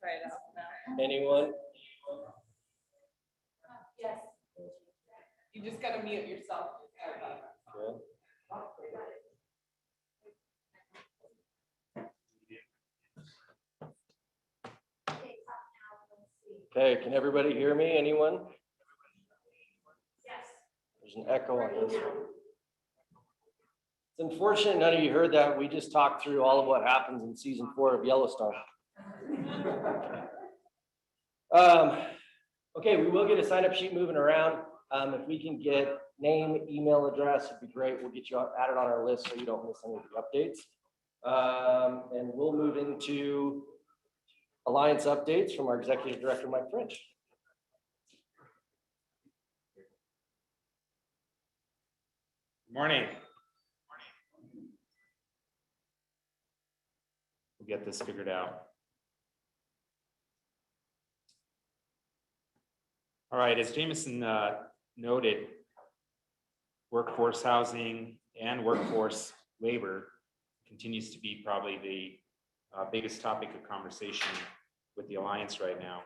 try it out now. Anyone? Yes. You just gotta mute yourself. Yeah. Okay, can everybody hear me? Anyone? Yes. There's an echo on this one. It's unfortunate none of you heard that. We just talked through all of what happens in season 4 of Yellowstone. Okay, we will get a sign-up sheet moving around. If we can get name, email address, it'd be great. We'll get you added on our list so you don't miss any of the updates. And we'll move into Alliance updates from our Executive Director, Mike French. Good morning. We'll get this figured out. All right, as Jameson noted, workforce housing and workforce labor continues to be probably the biggest topic of conversation with the Alliance right now.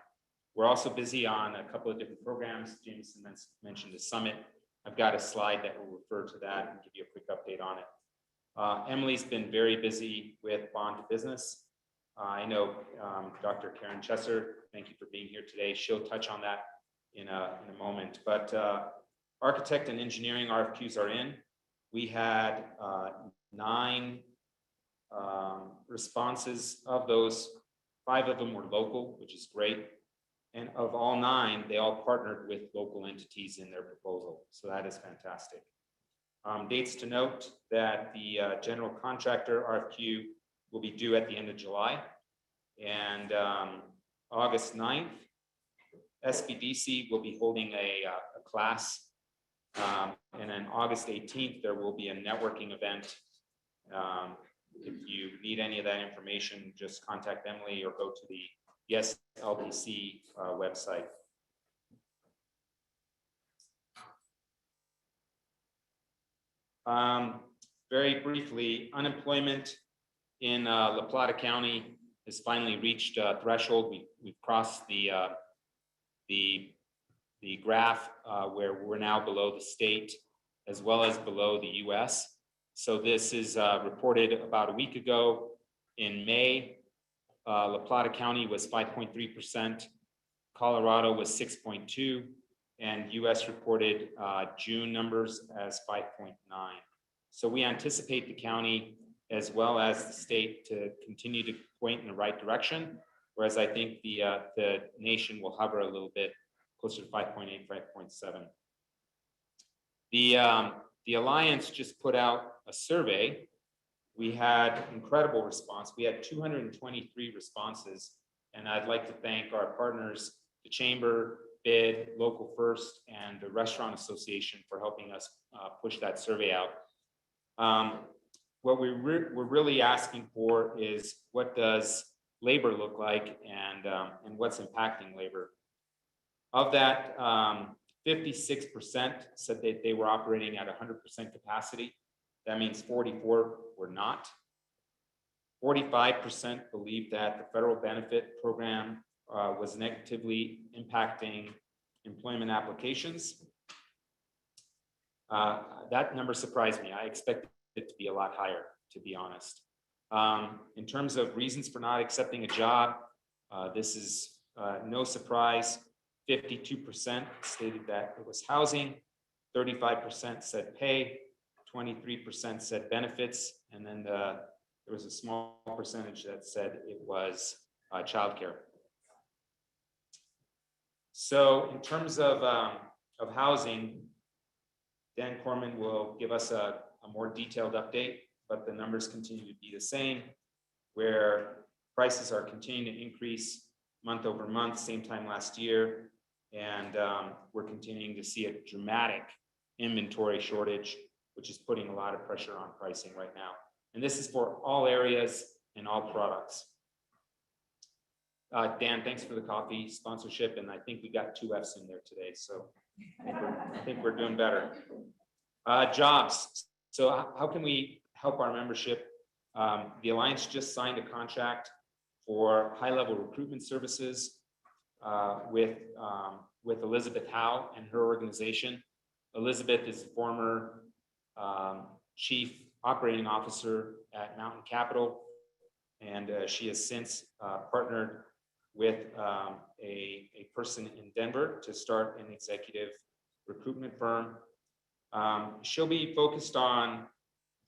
We're also busy on a couple of different programs. Jameson mentioned the summit. I've got a slide that will refer to that and give you a quick update on it. Emily's been very busy with Bond to Business. I know Dr. Karen Chesser, thank you for being here today. She'll touch on that in a moment, but architect and engineering RFQs are in. We had 9 responses. Of those, 5 of them were local, which is great. And of all 9, they all partnered with local entities in their proposal. So that is fantastic. Dates to note that the general contractor RFQ will be due at the end of July. And August 9th, SBDC will be holding a class. And then August 18th, there will be a networking event. If you need any of that information, just contact Emily or go to the Yes LPC website. Very briefly, unemployment in La Plata County has finally reached a threshold. We've crossed the graph where we're now below the state as well as below the US. So this is reported about a week ago. In May, La Plata County was 5.3%, Colorado was 6.2%, and US reported June numbers as 5.9%. So we anticipate the county as well as the state to continue to point in the right direction, whereas I think the nation will hover a little bit closer to 5.8, 5.7. The Alliance just put out a survey. We had incredible response. We had 223 responses, and I'd like to thank our partners, the Chamber, BID, Local First, and the Restaurant Association for helping us push that survey out. What we're really asking for is what does labor look like and what's impacting labor. Of that, 56% said that they were operating at 100% capacity. That means 44 were not. 45% believed that the federal benefit program was negatively impacting employment applications. That number surprised me. I expected it to be a lot higher, to be honest. In terms of reasons for not accepting a job, this is no surprise. 52% stated that it was housing, 35% said pay, 23% said benefits, and then there was a small percentage that said it was childcare. So in terms of housing, Dan Corman will give us a more detailed update, but the numbers continue to be the same, where prices are continuing to increase month over month, same time last year. And we're continuing to see a dramatic inventory shortage, which is putting a lot of pressure on pricing right now. And this is for all areas and all products. Dan, thanks for the coffee sponsorship. And I think we got 2 Fs in there today. So I think we're doing better. Jobs. So how can we help our membership? The Alliance just signed a contract for high-level recruitment services with Elizabeth Howe and her organization. Elizabeth is the former Chief Operating Officer at Mountain Capital, and she has since partnered with a person in Denver to start an executive recruitment firm. She'll be focused on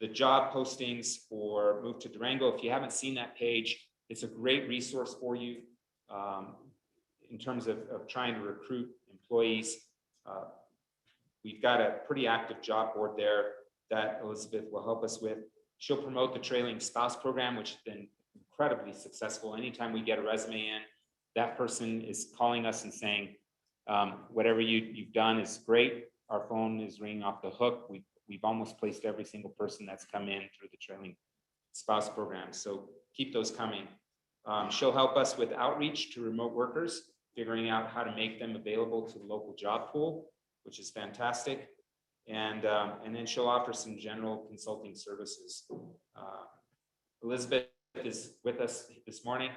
the job postings for Move to Durango. If you haven't seen that page, it's a great resource for you in terms of trying to recruit employees. We've got a pretty active job board there that Elizabeth will help us with. She'll promote the Trailing Spouse Program, which has been incredibly successful. Anytime we get a resume in, that person is calling us and saying, whatever you've done is great. Our phone is ringing off the hook. We've almost placed every single person that's come in through the Trailing Spouse Program. So keep those coming. She'll help us with outreach to remote workers, figuring out how to make them available to the local job pool, which is fantastic. And then she'll offer some general consulting services. Elizabeth is with us this morning.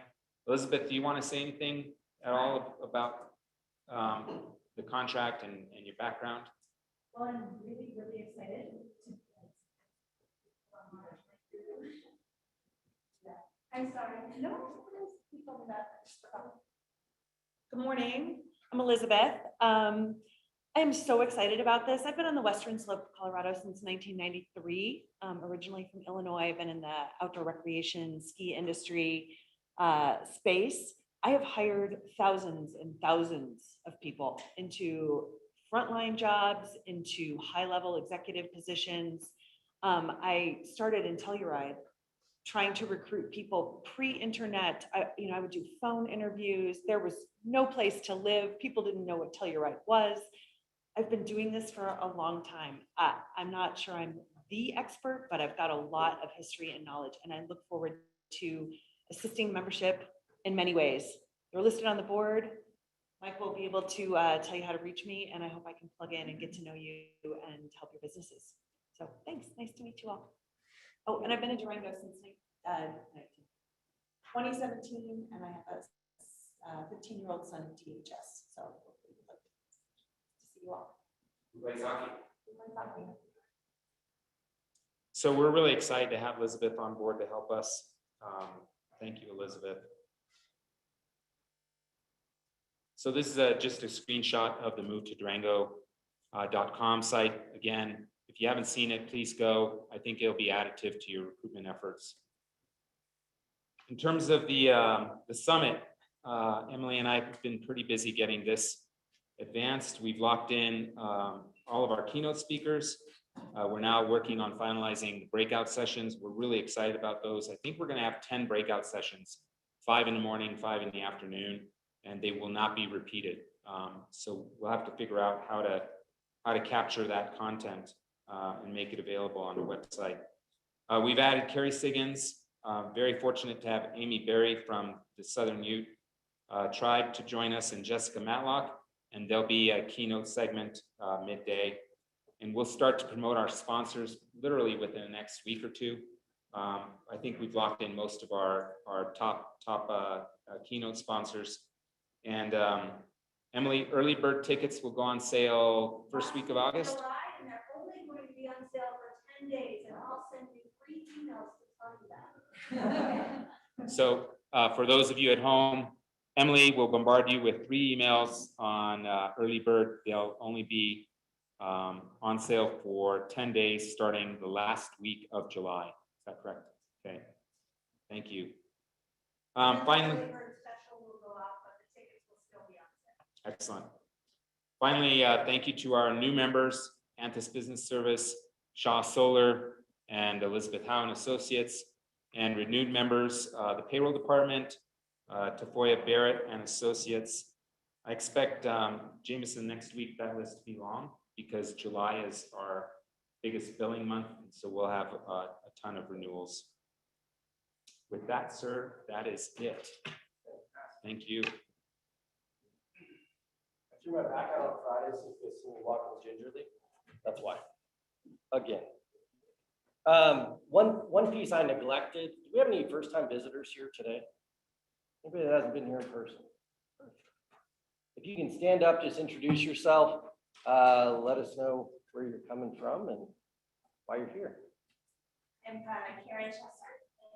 Elizabeth, do you want to say anything at all about the contract and your background? Well, I'm really excited to. I'm sorry. No, you told me that. Good morning. I'm Elizabeth. I am so excited about this. I've been on the Western Slope of Colorado since 1993. Originally from Illinois. I've been in the outdoor recreation ski industry space. I have hired thousands and thousands of people into frontline jobs, into high-level executive positions. I started in Telluride trying to recruit people pre-internet. I would do phone interviews. There was no place to live. People didn't know what Telluride was. I've been doing this for a long time. I'm not sure I'm the expert, but I've got a lot of history and knowledge, and I look forward to assisting membership in many ways. They're listed on the board. Mike will be able to tell you how to reach me, and I hope I can plug in and get to know you and help your businesses. So thanks. Nice to meet you all. Oh, and I've been in Durango since 2017, and I have a 15-year-old son in DHS. So hopefully we'd like to see you all. So we're really excited to have Elizabeth on board to help us. Thank you, Elizabeth. So this is just a screenshot of the MoveToDurango.com site. Again, if you haven't seen it, please go. I think it'll be additive to your recruitment efforts. In terms of the summit, Emily and I have been pretty busy getting this advanced. We've locked in all of our keynote speakers. We're now working on finalizing the breakout sessions. We're really excited about those. I think we're going to have 10 breakout sessions, 5 in the morning, 5 in the afternoon, and they will not be repeated. So we'll have to figure out how to capture that content and make it available on the website. We've added Carrie Siggins. Very fortunate to have Amy Berry from the Southern Ute tribe to join us, and Jessica Matlock, and there'll be a keynote segment midday. And we'll start to promote our sponsors literally within the next week or two. I think we've locked in most of our top keynote sponsors. And Emily, early bird tickets will go on sale first week of August. July, and they're only going to be on sale for 10 days, and I'll send you 3 emails to tell you that. So for those of you at home, Emily will bombard you with 3 emails on early bird. They'll only be on sale for 10 days starting the last week of July. Is that correct? Okay. Thank you. Finally, excellent. Finally, thank you to our new members, Antis Business Service, Shaw Solar, and Elizabeth Howe and Associates, and renewed members, the payroll department, Tafoya Barrett and Associates. I expect Jameson next week that list to be long because July is our biggest billing month, and so we'll have a ton of renewals. With that, sir, that is it. Thank you. I threw my back out on Friday since this will walk gingerly. That's why. Again. One piece I neglected. Do we have any first-time visitors here today? Anybody that hasn't been here in person? If you can stand up, just introduce yourself. Let us know where you're coming from and why you're here. I'm Karen Chester, and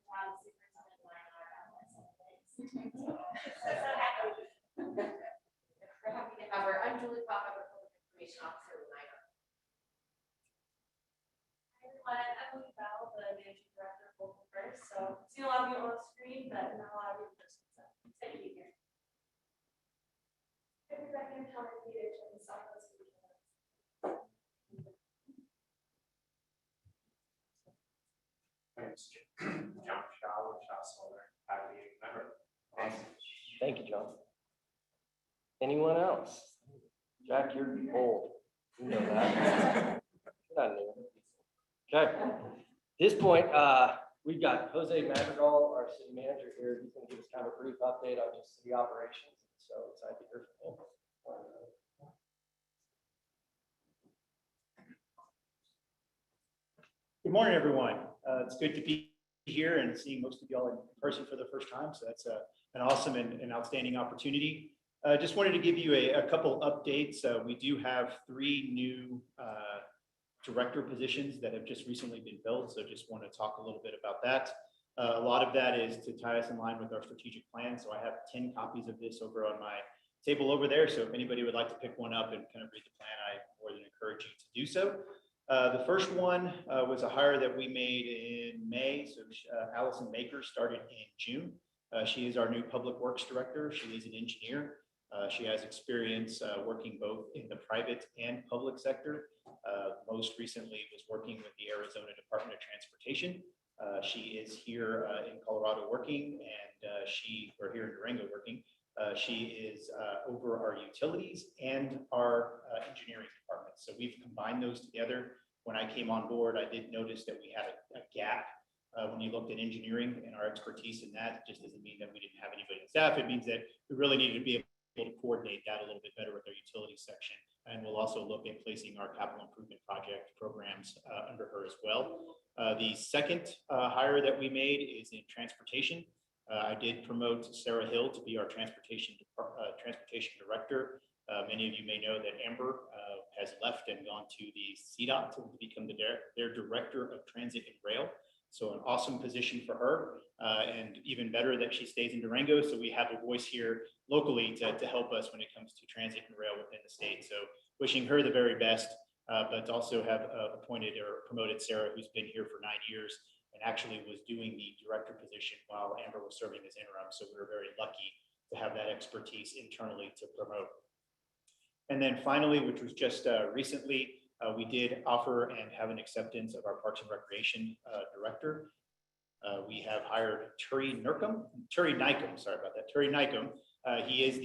I'm the superintendent line We're happy to have her. I'm Julie Pop, I'm a public information officer with NIDA. Hi everyone, I'm Lee Bell, the managing director of Local First. So I've seen a lot of you on the screen, but not a lot of you in person. So excited to be here. I'm Rebecca Howard Peters from the Southwest Region. John Shaw with Shaw Solar, happy member. Awesome. Thank you, John. Anyone else? Jack, you're old. You know that. You're not new. Okay. At this point, we've got Jose Madrigal, our city manager here. He's going to give us kind of a brief update on just city operations. So excited to hear from him. Good morning, everyone. It's good to be here and seeing most of y'all in person for the first time. So that's an awesome and outstanding opportunity. Just wanted to give you a couple updates. We do have 3 new director positions that have just recently been filled. So just want to talk a little bit about that. A lot of that is to tie us in line with our strategic plan. So I have 10 copies of this over on my table over there. So if anybody would like to pick one up and kind of read the plan, I more than encourage you to do so. The first one was a hire that we made in May. So Allison Baker started in June. She is our new public works director. She is an engineer. She has experience working both in the private and public sector. Most recently was working with the Arizona Department of Transportation. She is here in Colorado working, and we're here in Durango working. She is over our utilities and our engineering department. So we've combined those together. When I came on board, I did notice that we had a gap when you looked at engineering and our expertise in that. It just doesn't mean that we didn't have anybody on staff. It means that we really needed to be able to coordinate that a little bit better with our utility section. And we'll also look at placing our capital improvement project programs under her as well. The second hire that we made is in transportation. I did promote Sarah Hill to be our transportation director. Many of you may know that Amber has left and gone to the CDOT to become their director of transit and rail. So an awesome position for her, and even better that she stays in Durango. So we have a voice here locally to help us when it comes to transit and rail within the state. So wishing her the very best, but also have appointed or promoted Sarah, who's been here for 9 years and actually was doing the director position while Amber was serving as interim. So we were very lucky to have that expertise internally to promote. And then finally, which was just recently, we did offer and have an acceptance of our Parks and Recreation director. We have hired Turi Nykum, sorry about that, Turi Nykum. He is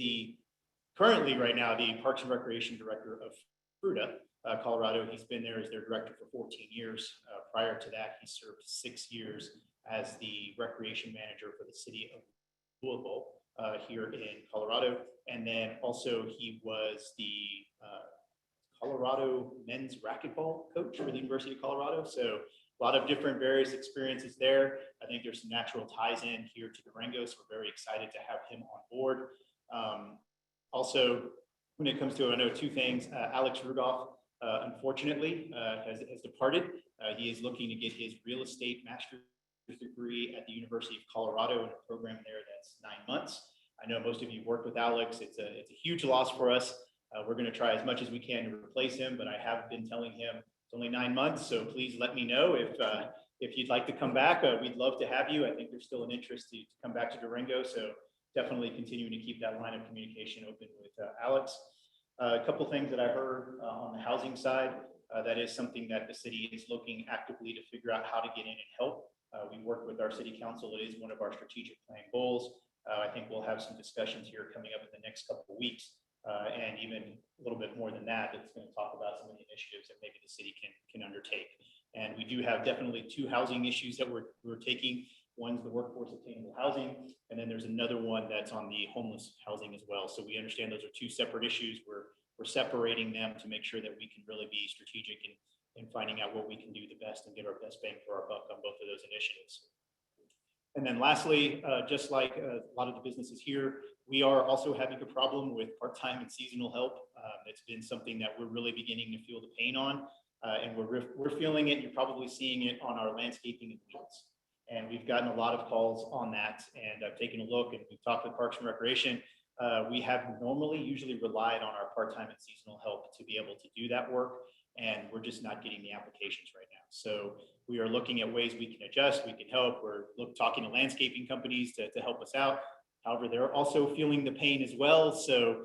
currently right now the Parks and Recreation director of Fruita, Colorado. He's been there as their director for 14 years. Prior to that, he served 6 years as the recreation manager for the city of Louisville here in Colorado. And then also he was the Colorado men's racquetball coach for the University of Colorado. So a lot of different various experiences there. I think there's some natural ties in here to Durango. So we're very excited to have him on board. Also, when it comes to, I know 2 things, Alex Rudolph, unfortunately, has departed. He is looking to get his real estate master's degree at the University of Colorado in a program there that's 9 months. I know most of you worked with Alex. It's a huge loss for us. We're going to try as much as we can to replace him, but I have been telling him it's only 9 months. So please let me know if you'd like to come back. We'd love to have you. I think there's still an interest to come back to Durango. So definitely continuing to keep that line of communication open with Alex. A couple things that I heard on the housing side. That is something that the city is looking actively to figure out how to get in and help. We work with our city council. It is one of our strategic plan goals. I think we'll have some discussions here coming up in the next couple of weeks. And even a little bit more than that, it's going to talk about some of the initiatives that maybe the city can undertake. And we do have definitely 2 housing issues that we're taking. One's the workforce attainable housing, and then there's another one that's on the homeless housing as well. So we understand those are 2 separate issues. We're separating them to make sure that we can really be strategic in finding out what we can do the best and get our best bang for our buck on both of those initiatives. And then lastly, just like a lot of the businesses here, we are also having a problem with part-time and seasonal help. It's been something that we're really beginning to feel the pain on, and we're feeling it. You're probably seeing it on our landscaping and weeds. And we've gotten a lot of calls on that, and I've taken a look and we've talked with Parks and Recreation. We have usually relied on our part-time and seasonal help to be able to do that work, and we're just not getting the applications right now. So we are looking at ways we can adjust, we can help. We're talking to landscaping companies to help us out. However, they're also feeling the pain as well. So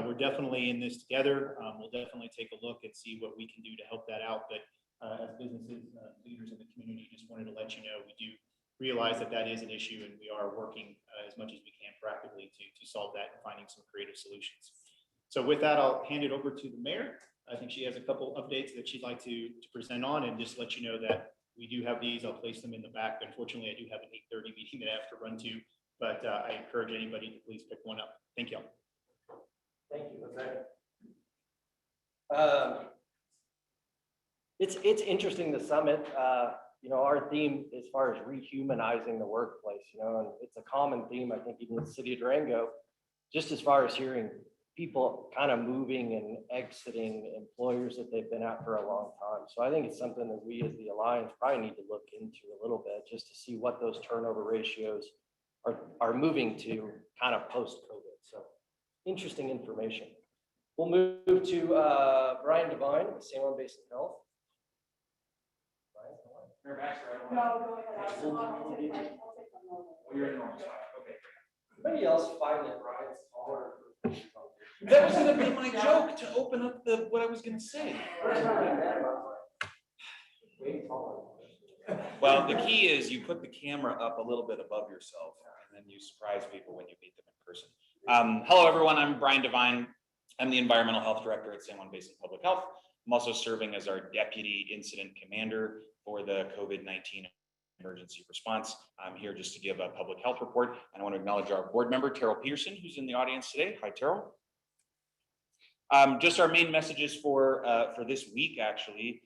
we're definitely in this together. We'll definitely take a look and see what we can do to help that out. But as businesses, leaders in the community, just wanted to let you know, we do realize that that is an issue, and we are working as much as we can proactively to solve that and finding some creative solutions. So with that, I'll hand it over to the mayor. I think she has a couple updates that she'd like to present on, and just let you know that we do have these. I'll place them in the back. Unfortunately, I do have an 8:30 meeting that I have to run to, but I encourage anybody to please pick one up. Thank you. Thank you. It's interesting, the summit. Our theme as far as rehumanizing the workplace, and it's a common theme, I think, even in the city of Durango, just as far as hearing people kind of moving and exiting employers that they've been at for a long time. So I think it's something that we as the Alliance probably need to look into a little bit, just to see what those turnover ratios are moving to kind of post-COVID. So interesting information. We'll move to Brian Devine with San Juan Basin Health. No, go ahead. Anybody else find that Brian's taller? That was gonna be my joke to open up what I was gonna say. Well, the key is you put the camera up a little bit above yourself, and then you surprise people when you meet them in person. Hello, everyone. I'm Brian Devine. I'm the Environmental Health Director at San Juan Basin Public Health. I'm also serving as our Deputy Incident Commander for the COVID-19 emergency response. I'm here just to give a public health report, and I want to acknowledge our board member, Terrell Peterson, who's in the audience today. Hi, Terrell. Just our main messages for this week, actually.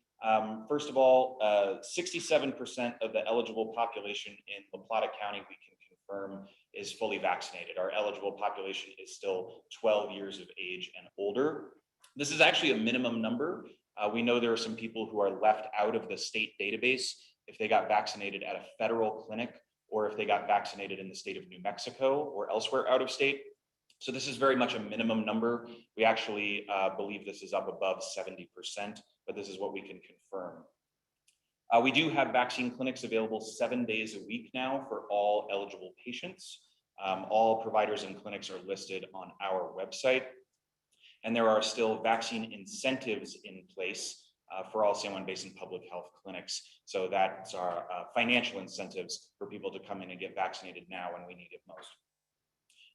First of all, 67% of the eligible population in La Plata County, we can confirm, is fully vaccinated. Our eligible population is still 12 years of age and older. This is actually a minimum number. We know there are some people who are left out of the state database if they got vaccinated at a federal clinic, or if they got vaccinated in the state of New Mexico or elsewhere out of state. So this is very much a minimum number. We actually believe this is up above 70%, but this is what we can confirm. We do have vaccine clinics available 7 days a week now for all eligible patients. All providers and clinics are listed on our website. And there are still vaccine incentives in place for all San Juan Basin Public Health clinics. So that's our financial incentives for people to come in and get vaccinated now when we need it most.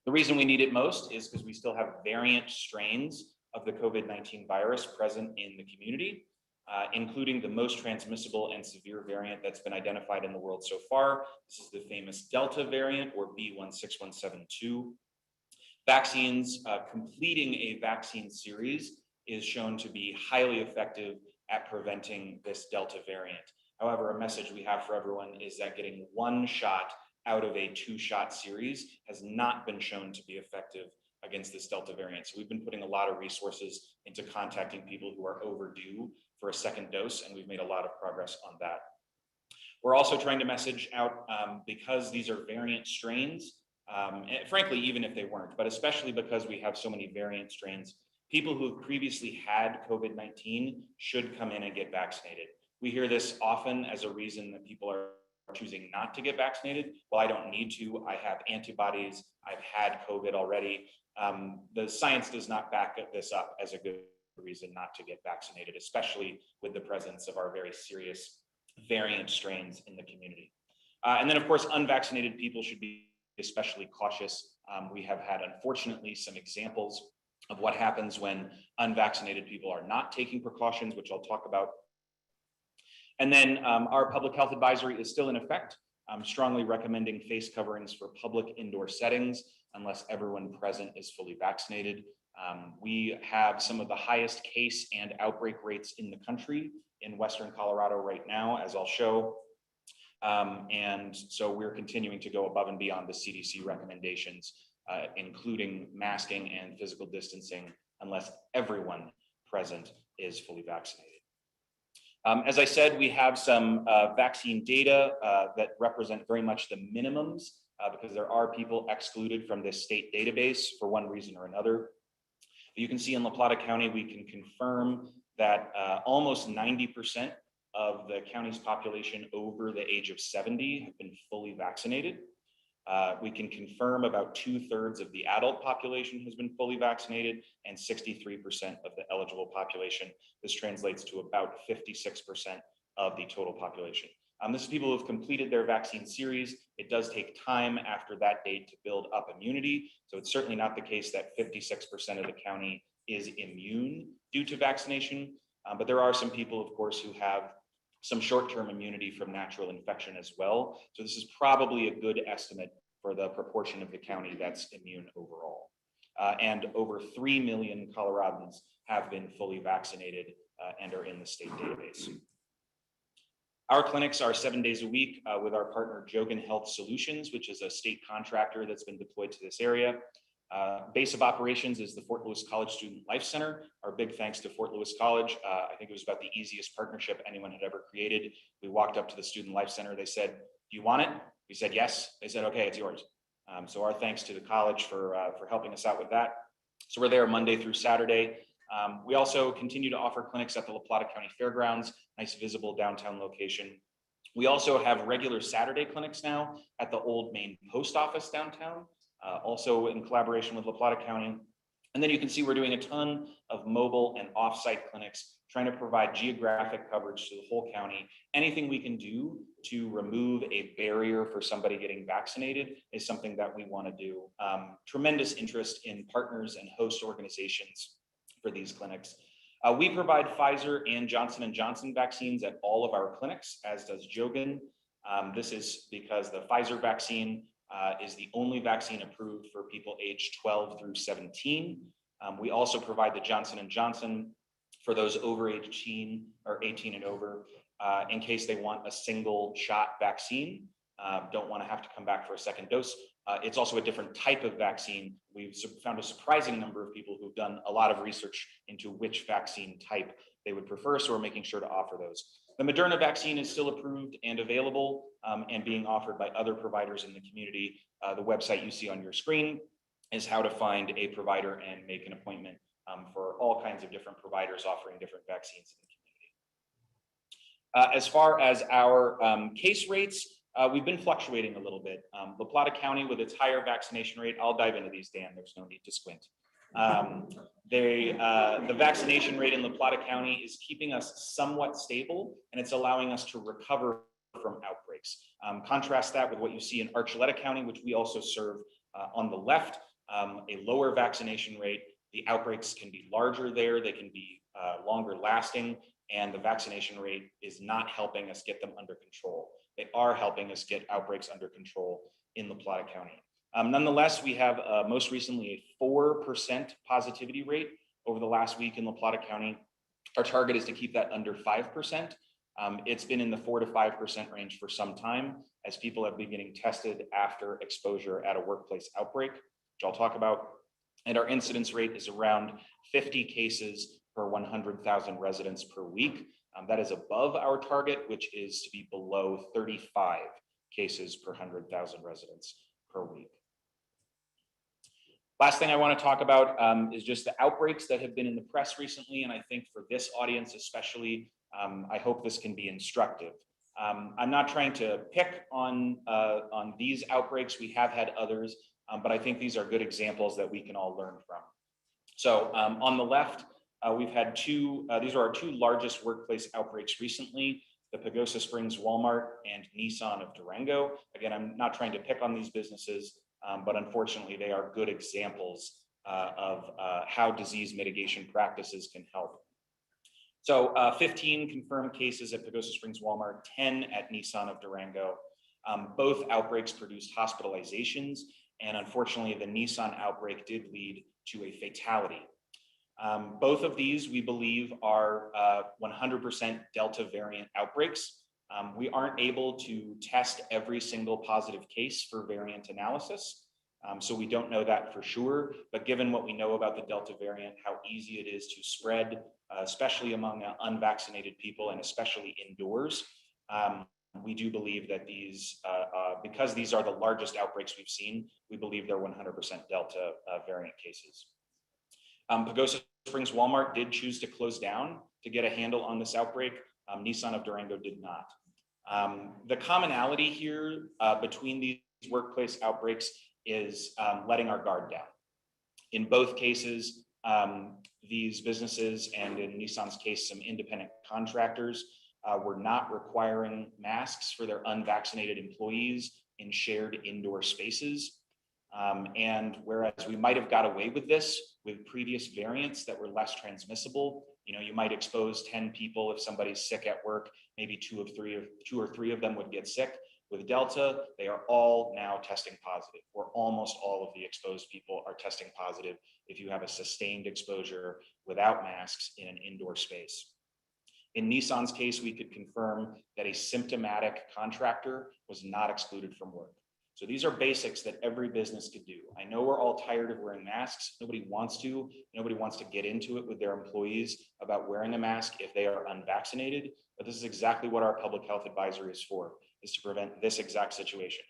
The reason we need it most is because we still have variant strains of the COVID-19 virus present in the community, including the most transmissible and severe variant that's been identified in the world so far. This is the famous Delta variant, or B.1.617.2. Vaccines, completing a vaccine series is shown to be highly effective at preventing this Delta variant. However, a message we have for everyone is that getting one shot out of a 2-shot series has not been shown to be effective against this Delta variant. So we've been putting a lot of resources into contacting people who are overdue for a second dose, and we've made a lot of progress on that. We're also trying to message out, because these are variant strains, and frankly, even if they weren't, but especially because we have so many variant strains, people who have previously had COVID-19 should come in and get vaccinated. We hear this often as a reason that people are choosing not to get vaccinated. Well, I don't need to. I have antibodies. I've had COVID already. The science does not back this up as a good reason not to get vaccinated, especially with the presence of our very serious variant strains in the community. And then, of course, unvaccinated people should be especially cautious. We have had, unfortunately, some examples of what happens when unvaccinated people are not taking precautions, which I'll talk about. And then our public health advisory is still in effect. I'm strongly recommending face coverings for public indoor settings unless everyone present is fully vaccinated. We have some of the highest case and outbreak rates in the country in Western Colorado right now, as I'll show. And so we're continuing to go above and beyond the CDC recommendations, including masking and physical distancing, unless everyone present is fully vaccinated. As I said, we have some vaccine data that represent very much the minimums because there are people excluded from this state database for one reason or another. You can see in La Plata County, we can confirm that almost 90% of the county's population over the age of 70 have been fully vaccinated. We can confirm about 2/3 of the adult population has been fully vaccinated and 63% of the eligible population. This translates to about 56% of the total population. This is people who have completed their vaccine series. It does take time after that date to build up immunity. So it's certainly not the case that 56% of the county is immune due to vaccination. But there are some people, of course, who have some short-term immunity from natural infection as well. So this is probably a good estimate for the proportion of the county that's immune overall. And over 3 million Coloradans have been fully vaccinated and are in the state database. Our clinics are 7 days a week with our partner Jogan Health Solutions, which is a state contractor that's been deployed to this area. Base of operations is the Fort Lewis College Student Life Center. Our big thanks to Fort Lewis College. I think it was about the easiest partnership anyone had ever created. We walked up to the Student Life Center. They said, "Do you want it?" We said, "Yes." They said, "Okay, it's yours." So our thanks to the college for helping us out with that. So we're there Monday through Saturday. We also continue to offer clinics at the La Plata County Fairgrounds, nice visible downtown location. We also have regular Saturday clinics now at the old main post office downtown, also in collaboration with La Plata County. And then you can see we're doing a ton of mobile and offsite clinics, trying to provide geographic coverage to the whole county. Anything we can do to remove a barrier for somebody getting vaccinated is something that we want to do. Tremendous interest in partners and host organizations for these clinics. We provide Pfizer and Johnson & Johnson vaccines at all of our clinics, as does Jogan. This is because the Pfizer vaccine is the only vaccine approved for people aged 12 through 17. We also provide the Johnson & Johnson for those over 18 or 18 and over in case they want a single shot vaccine, don't want to have to come back for a second dose. It's also a different type of vaccine. We've found a surprising number of people who've done a lot of research into which vaccine type they would prefer, so we're making sure to offer those. The Moderna vaccine is still approved and available and being offered by other providers in the community. The website you see on your screen is how to find a provider and make an appointment for all kinds of different providers offering different vaccines in the community. As far as our case rates, we've been fluctuating a little bit. La Plata County with its higher vaccination rate, I'll dive into these, Dan, there's no need to squint. The vaccination rate in La Plata County is keeping us somewhat stable, and it's allowing us to recover from outbreaks. Contrast that with what you see in Archuleta County, which we also serve on the left, a lower vaccination rate. The outbreaks can be larger there, they can be longer lasting, and the vaccination rate is not helping us get them under control. They are helping us get outbreaks under control in La Plata County. Nonetheless, we have most recently a 4% positivity rate over the last week in La Plata County. Our target is to keep that under 5%. It's been in the 4 to 5% range for some time as people have been getting tested after exposure at a workplace outbreak, which I'll talk about. And our incidence rate is around 50 cases per 100,000 residents per week. That is above our target, which is to be below 35 cases per 100,000 residents per week. Last thing I want to talk about is just the outbreaks that have been in the press recently. And I think for this audience especially, I hope this can be instructive. I'm not trying to pick on these outbreaks. We have had others, but I think these are good examples that we can all learn from. So on the left, we've had these are our two largest workplace outbreaks recently, the Pagosa Springs Walmart and Nissan of Durango. Again, I'm not trying to pick on these businesses, but unfortunately they are good examples of how disease mitigation practices can help. So 15 confirmed cases at Pagosa Springs Walmart, 10 at Nissan of Durango. Both outbreaks produced hospitalizations, and unfortunately the Nissan outbreak did lead to a fatality. Both of these, we believe, are 100% Delta variant outbreaks. We aren't able to test every single positive case for variant analysis. So we don't know that for sure, but given what we know about the Delta variant, how easy it is to spread, especially among unvaccinated people and especially indoors, we do believe that these, because these are the largest outbreaks we've seen, we believe they're 100% Delta variant cases. Pagosa Springs Walmart did choose to close down to get a handle on this outbreak. Nissan of Durango did not. The commonality here between these workplace outbreaks is letting our guard down. In both cases, these businesses, and in Nissan's case, some independent contractors, were not requiring masks for their unvaccinated employees in shared indoor spaces. And whereas we might have got away with this with previous variants that were less transmissible, you might expose 10 people if somebody's sick at work, maybe two or three of them would get sick. With Delta, they are all now testing positive, or almost all of the exposed people are testing positive if you have a sustained exposure without masks in an indoor space. In Nissan's case, we could confirm that a symptomatic contractor was not excluded from work. So these are basics that every business could do. I know we're all tired of wearing masks. Nobody wants to get into it with their employees about wearing a mask if they are unvaccinated, but this is exactly what our public health advisory is for, is to prevent this exact situation.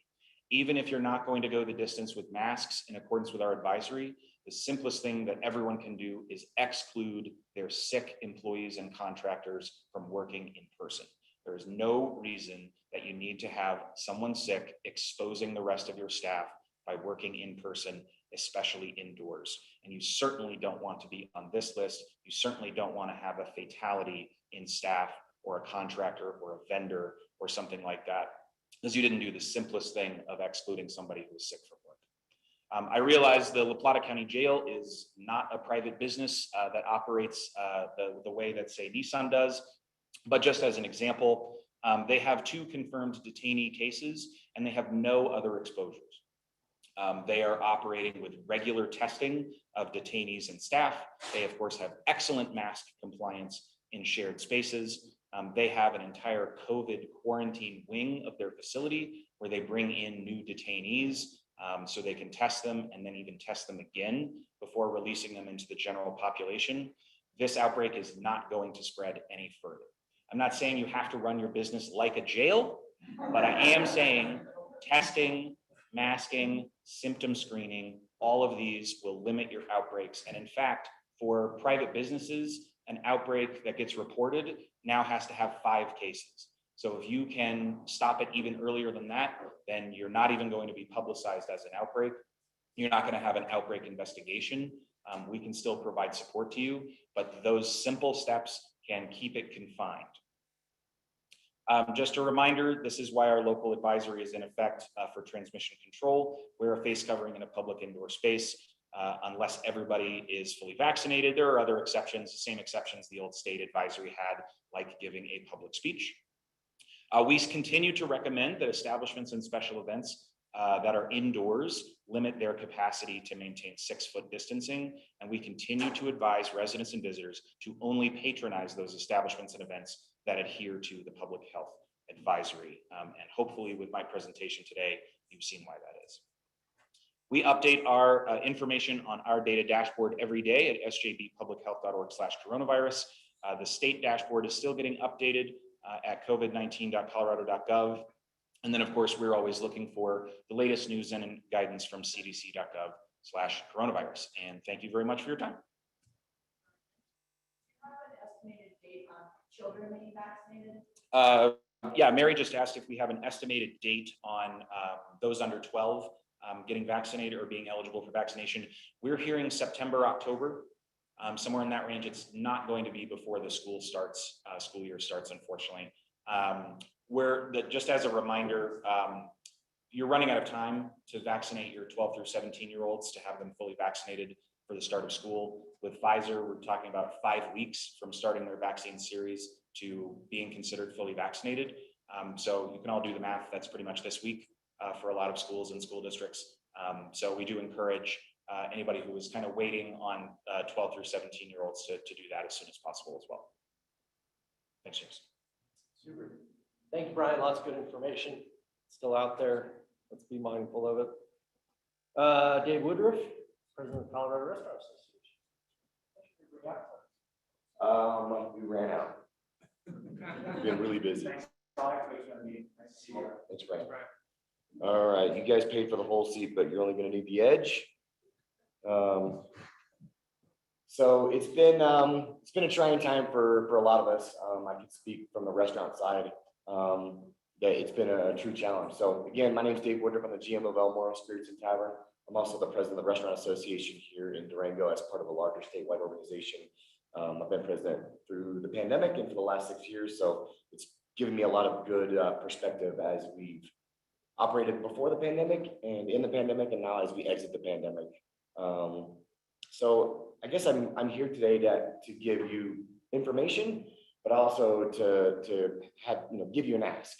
Even if you're not going to go the distance with masks in accordance with our advisory, the simplest thing that everyone can do is exclude their sick employees and contractors from working in person. There is no reason that you need to have someone sick exposing the rest of your staff by working in person, especially indoors. And you certainly don't want to be on this list. You certainly don't want to have a fatality in staff or a contractor or a vendor or something like that, because you didn't do the simplest thing of excluding somebody who was sick from work. I realize the La Plata County Jail is not a private business that operates the way that, say, Nissan does, but just as an example, they have 2 confirmed detainee cases and they have no other exposures. They are operating with regular testing of detainees and staff. They, of course, have excellent mask compliance in shared spaces. They have an entire COVID quarantine wing of their facility where they bring in new detainees so they can test them and then even test them again before releasing them into the general population. This outbreak is not going to spread any further. I'm not saying you have to run your business like a jail, but I am saying testing, masking, symptom screening, all of these will limit your outbreaks. And in fact, for private businesses, an outbreak that gets reported now has to have 5 cases. So if you can stop it even earlier than that, then you're not even going to be publicized as an outbreak. You're not going to have an outbreak investigation. We can still provide support to you, but those simple steps can keep it confined. Just a reminder, this is why our local advisory is in effect for transmission control. Wear a face covering in a public indoor space unless everybody is fully vaccinated. There are other exceptions, the same exceptions the old state advisory had, like giving a public speech. We continue to recommend that establishments and special events that are indoors limit their capacity to maintain 6-foot distancing. And we continue to advise residents and visitors to only patronize those establishments and events that adhere to the public health advisory. And hopefully with my presentation today, you've seen why that is. We update our information on our data dashboard every day at sjbpublichealth.org/coronavirus. The state dashboard is still getting updated at covid19.colorado.gov. And then, of course, we're always looking for the latest news and guidance from cdc.gov/coronavirus. And thank you very much for your time. Children being vaccinated? Yeah, Mary just asked if we have an estimated date on those under 12 getting vaccinated or being eligible for vaccination. We're hearing September, October, somewhere in that range. It's not going to be before the school year starts, unfortunately. Just as a reminder, you're running out of time to vaccinate your 12 through 17-year-olds to have them fully vaccinated for the start of school. With Pfizer, we're talking about 5 weeks from starting their vaccine series to being considered fully vaccinated. So you can all do the math. That's pretty much this week for a lot of schools and school districts. So we do encourage anybody who is kind of waiting on 12 through 17-year-olds to do that as soon as possible as well. Thanks, James. Super. Thank you, Brian. Lots of good information still out there. Let's be mindful of it. Dave Woodruff, President of Colorado Restaurant Association. We ran out. Been really busy. That's right. All right, you guys paid for the whole seat, but you're only gonna need the edge. So it's been a trying time for a lot of us. I can speak from the restaurant side. Yeah, it's been a true challenge. So again, my name is Dave Woodruff. I'm the GM of El Moro Spirits and Tavern. I'm also the president of the Restaurant Association here in Durango as part of a larger statewide organization. I've been president through the pandemic and for the last 6 years, so it's given me a lot of good perspective as we've operated before the pandemic and in the pandemic, and now as we exit the pandemic. So I guess I'm here today to give you information, but also to have, give you an ask.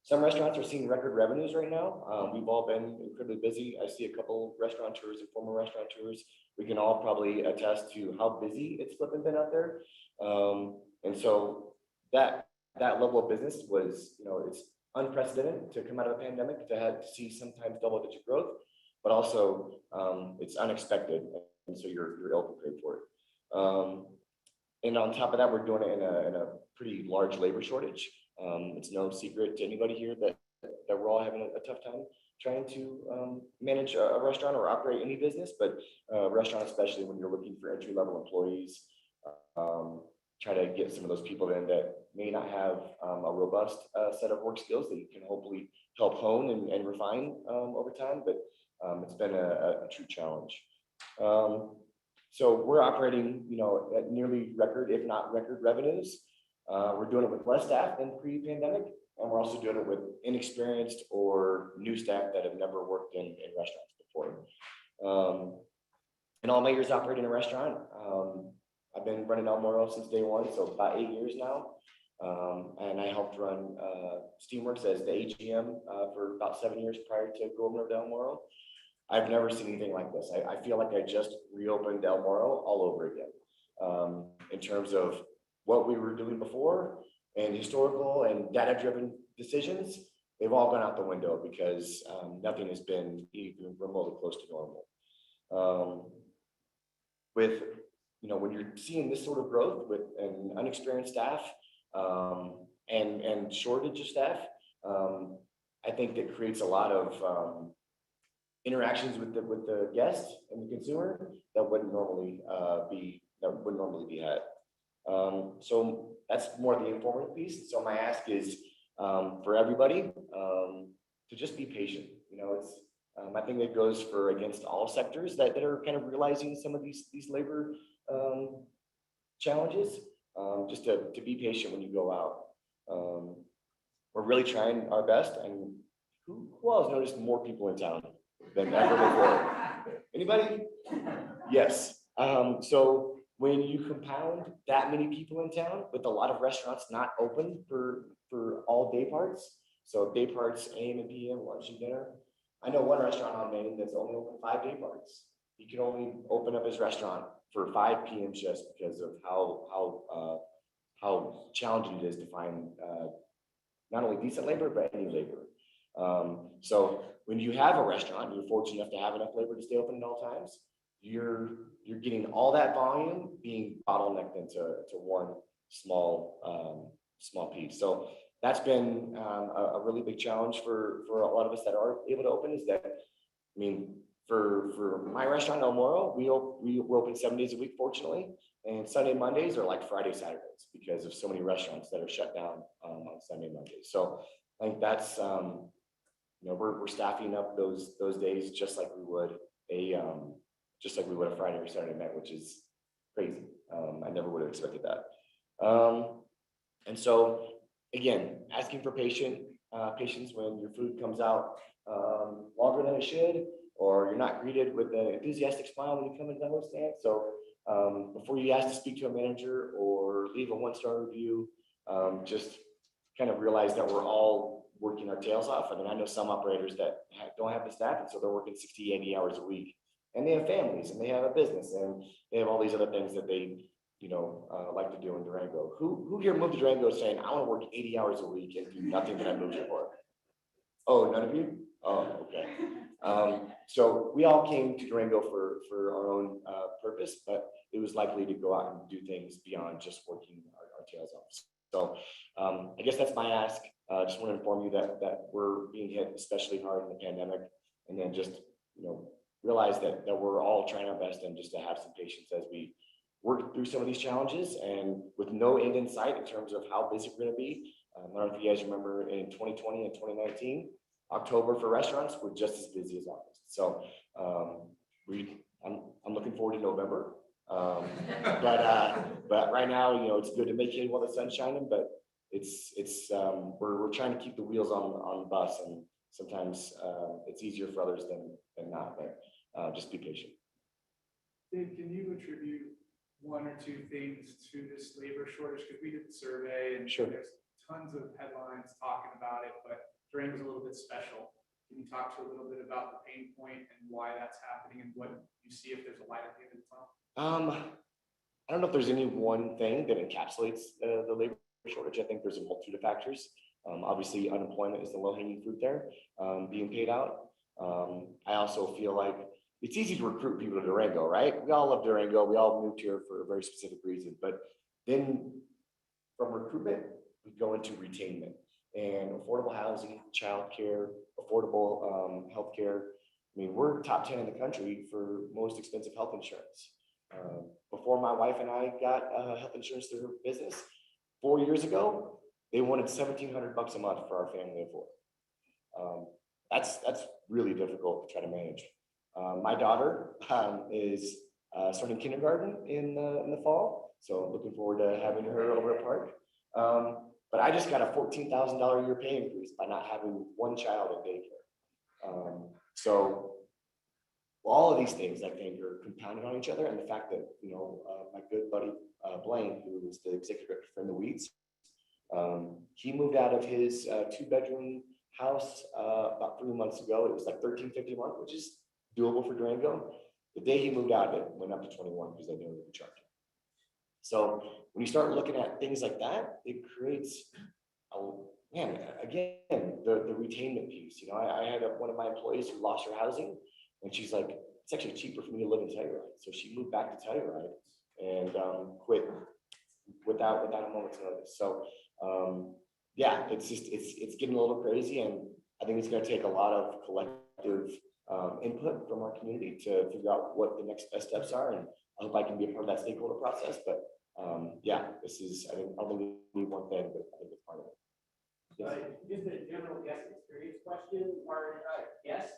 Some restaurants are seeing record revenues right now. We've all been incredibly busy. I see a couple restaurateurs and former restaurateurs. We can all probably attest to how busy it's flipping been out there. And so that level of business was, it's unprecedented to come out of a pandemic, to see sometimes double-digit growth, but also it's unexpected, and so you're ill prepared for it. And on top of that, we're doing it in a pretty large labor shortage. It's no secret to anybody here that we're all having a tough time trying to manage a restaurant or operate any business, but restaurant, especially when you're looking for entry-level employees, try to get some of those people in that may not have a robust set of work skills that you can hopefully help hone and refine over time, but it's been a true challenge. So we're operating, at nearly record, if not record revenues. We're doing it with less staff than pre-pandemic, and we're also doing it with inexperienced or new staff that have never worked in restaurants before. In all my years operating a restaurant, I've been running El Moro since day one, so about 8 years now. And I helped run Steamworks as the AGM for about 7 years prior to going over to El Moro. I've never seen anything like this. I feel like I just reopened El Moro all over again, in terms of what we were doing before and historical and data-driven decisions. They've all gone out the window because nothing has been even remotely close to normal. When you're seeing this sort of growth with an unexperienced staff and shortage of staff, I think that creates a lot of interactions with the guest and the consumer that wouldn't normally be had. So that's more the informative piece. So my ask is for everybody to just be patient. I think that goes against all sectors that are kind of realizing some of these labor challenges. Just to be patient when you go out. We're really trying our best, and who all has noticed more people in town than ever before? Anybody? Yes. So when you compound that many people in town with a lot of restaurants not open for all day parts, so day parts, AM and PM, lunch and dinner. I know one restaurant on Main that's only open 5 day parts. He can only open up his restaurant for 5 PM just because of how challenging it is to find not only decent labor, but any labor. So when you have a restaurant, you're fortunate enough to have enough labor to stay open at all times. You're getting all that volume being bottlenecked into one small piece. So that's been a really big challenge for a lot of us that are able to open. Is that, for my restaurant El Moro, we're open 7 days a week, fortunately, and Sunday Mondays are like Friday Saturdays because of so many restaurants that are shut down on Sunday Mondays. So I think that's we're staffing up those days just like we would a Friday or Saturday night, which is crazy. I never would have expected that. And so again, asking for patience when your food comes out longer than it should, or you're not greeted with an enthusiastic smile when you come into the host stand. So before you ask to speak to a manager or leave a 1-star review, just kind of realize that we're all working our tails off. I know some operators that don't have the staff, and so they're working 60, 80 hours a week. And they have families, and they have a business, and they have all these other things that they like to do in Durango. Who here moved to Durango saying, I want to work 80 hours a week and do nothing that I moved here for? Oh, none of you? Oh, okay. So we all came to Durango for our own purpose, but it was likely to go out and do things beyond just working our tails off. So I guess that's my ask. Just want to inform you that we're being hit especially hard in the pandemic, and then just realize that we're all trying our best and just to have some patience as we work through some of these challenges, and with no end in sight in terms of how busy we're going to be. I don't know if you guys remember in 2020 and 2019, October for restaurants were just as busy as August. So I'm looking forward to November. But right now, it's good to make it while the sun's shining, but we're trying to keep the wheels on the bus, and sometimes it's easier for others than not, but just be patient. Dave, can you attribute one or two things to this labor shortage? Because we did the survey and Sure. there's tons of headlines talking about it, but Durango's a little bit special. Can you talk to a little bit about the pain point and why that's happening and what you see if there's a light at the end of the tunnel? I don't know if there's any one thing that encapsulates the labor shortage. I think there's a multitude of factors. Obviously, unemployment is the low-hanging fruit there, being paid out. I also feel like it's easy to recruit people to Durango, right? We all love Durango. We all moved here for a very specific reason. But then from recruitment, we go into retainment and affordable housing, childcare, affordable healthcare. I mean, we're top 10 in the country for most expensive health insurance. Before my wife and I got health insurance through her business 4 years ago, they wanted $1,700 a month for our family of four. That's really difficult to try to manage. My daughter is starting kindergarten in the fall, so looking forward to having her over at Park. But I just got a $14,000 a year pay increase by not having one child in daycare. So all of these things, I think, are compounded on each other, and the fact that my good buddy Blaine, who was the executive director for In the Weeds, he moved out of his 2-bedroom house about 3 months ago. It was like $13.50 a month, which is doable for Durango. The day he moved out, it went up to 21 because they knew they would charge him. So when you start looking at things like that, it creates, again, the retainment piece. I had one of my employees who lost her housing, and she's like, it's actually cheaper for me to live in Telluride. So she moved back to Telluride and quit without a moment's notice. So yeah, it's getting a little crazy, and I think it's going to take a lot of collective input from our community to figure out what the next best steps are. And I hope I can be a part of that stakeholder process. But yeah, I don't believe one thing, but I think it's part of it. Just a general guest experience question. Are guests,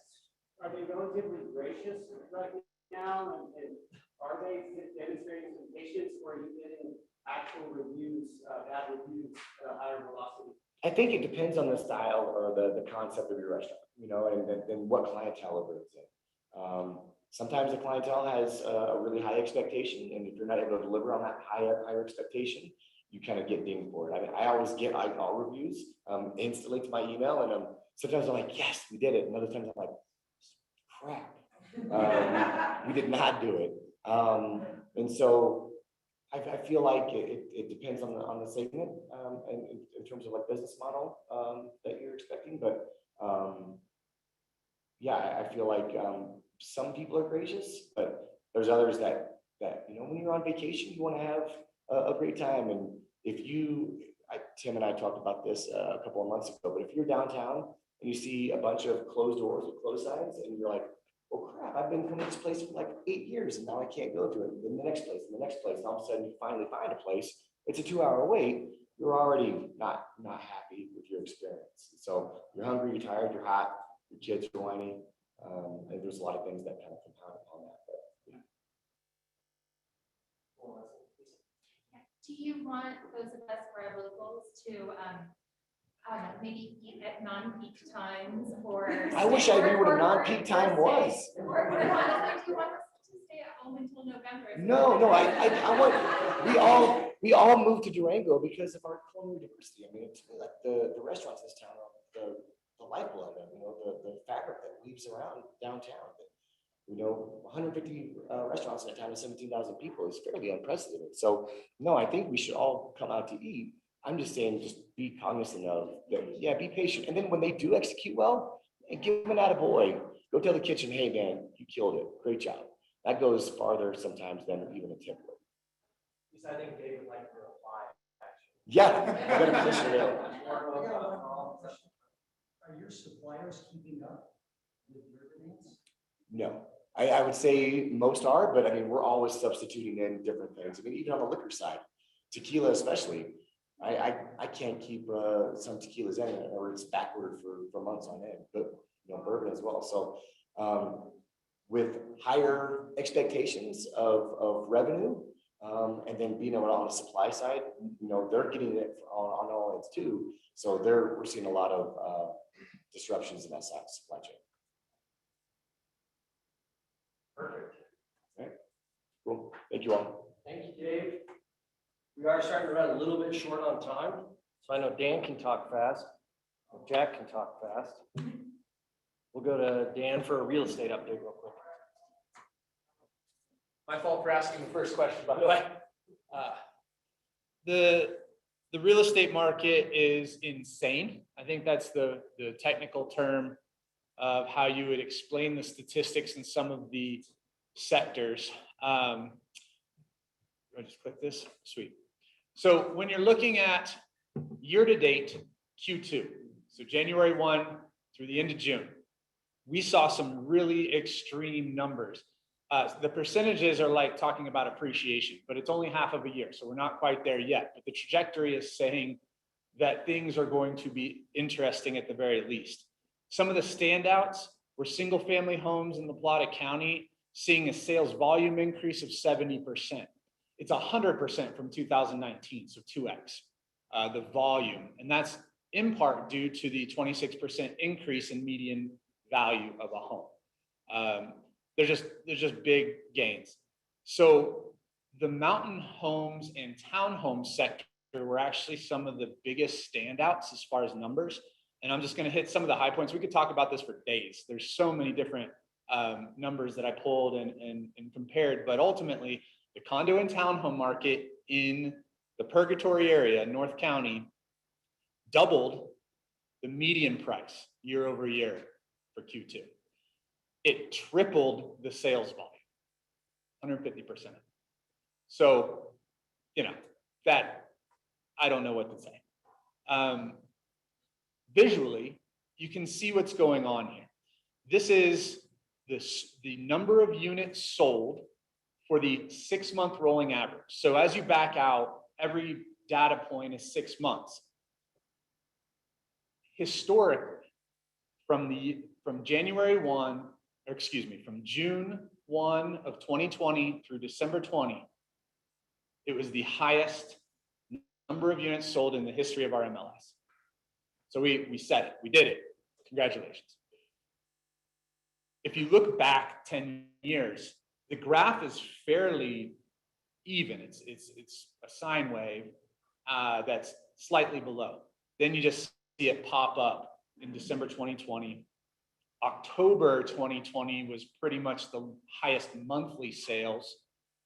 are they relatively gracious right now? And are they demonstrating some patience, or are you getting actual reviews, bad reviews at a higher velocity? I think it depends on the style or the concept of your restaurant, and what clientele it brings in. Sometimes the clientele has a really high expectation, and if you're not able to deliver on that higher expectation, you kind of get dinged for it. I mean, I always get all reviews instantly to my email, and sometimes I'm like, yes, we did it, and other times I'm like, crap, we did not do it. And so I feel like it depends on the segment and in terms of like business model that you're expecting, but yeah, I feel like some people are gracious, but there's others that when you're on vacation, you want to have a great time. And if Tim and I talked about this a couple of months ago, but if you're downtown and you see a bunch of closed doors with closed signs, and you're like, oh crap, I've been coming to this place for like 8 years and now I can't go to it. Then the next place, and the next place, and all of a sudden you finally find a place. It's a 2-hour wait. You're already not happy with your experience. So you're hungry, you're tired, you're hot, your kids are whiny. And there's a lot of things that kind of compound upon that. But, yeah. Do you want those of us who are locals to, I don't know, maybe eat at non-peak times, or? I wish I knew what a non-peak time was. Or do you want us to stay at home until November? No, I want, we all moved to Durango because of our culinary diversity. I mean, it's like the restaurants in this town are the lifeblood of, the fabric that weaves around downtown. 150 restaurants in a town of 17,000 people is fairly unprecedented. So no, I think we should all come out to eat. I'm just saying, just be cognizant of that. Yeah, be patient. And then when they do execute well, and give them an attaboy. Go tell the kitchen, hey man, you killed it. Great job. That goes farther sometimes than even a tip would. I think David would like to reply. Yeah, better position there. Are your suppliers keeping up with your demands? No, I would say most are, but I mean, we're always substituting in different things. I mean, even on the liquor side, tequila especially, I can't keep some tequilas in it, or it's backward for months on end, but bourbon as well. So with higher expectations of revenue, and then being able on the supply side, they're getting it on all ends too. So we're seeing a lot of disruptions in that side of supply chain. Perfect. Okay. Cool. Thank you all. Thank you, Dave. We are starting to run a little bit short on time, so I know Dan can talk fast. Jack can talk fast. We'll go to Dan for a real estate update real quick. My fault for asking the first question, by the way. The real estate market is insane. I think that's the technical term of how you would explain the statistics in some of the sectors. I just click this? Sweet. So when you're looking at year-to-date Q2, so January 1 through the end of June, we saw some really extreme numbers. The percentages are like talking about appreciation, but it's only half of a year, so we're not quite there yet. But the trajectory is saying that things are going to be interesting at the very least. Some of the standouts were single-family homes in La Plata County, seeing a sales volume increase of 70%. It's 100% from 2019, so 2x the volume. And that's in part due to the 26% increase in median value of a home. There's just big gains. So the mountain homes and townhome sector were actually some of the biggest standouts as far as numbers. And I'm just going to hit some of the high points. We could talk about this for days. There's so many different numbers that I pulled and compared, but ultimately the condo and townhome market in the Purgatory area, North County, doubled the median price year over year for Q2. It tripled the sales volume, 150%. So, that I don't know what to say. Visually, you can see what's going on here. This is the number of units sold for the 6-month rolling average. So as you back out, every data point is 6 months. Historically, from June 1 of 2020 through December 20, it was the highest number of units sold in the history of our MLS. So we said it, we did it. Congratulations. If you look back 10 years, the graph is fairly even. It's a sine wave that's slightly below. Then you just see it pop up in December 2020. October 2020 was pretty much the highest monthly sales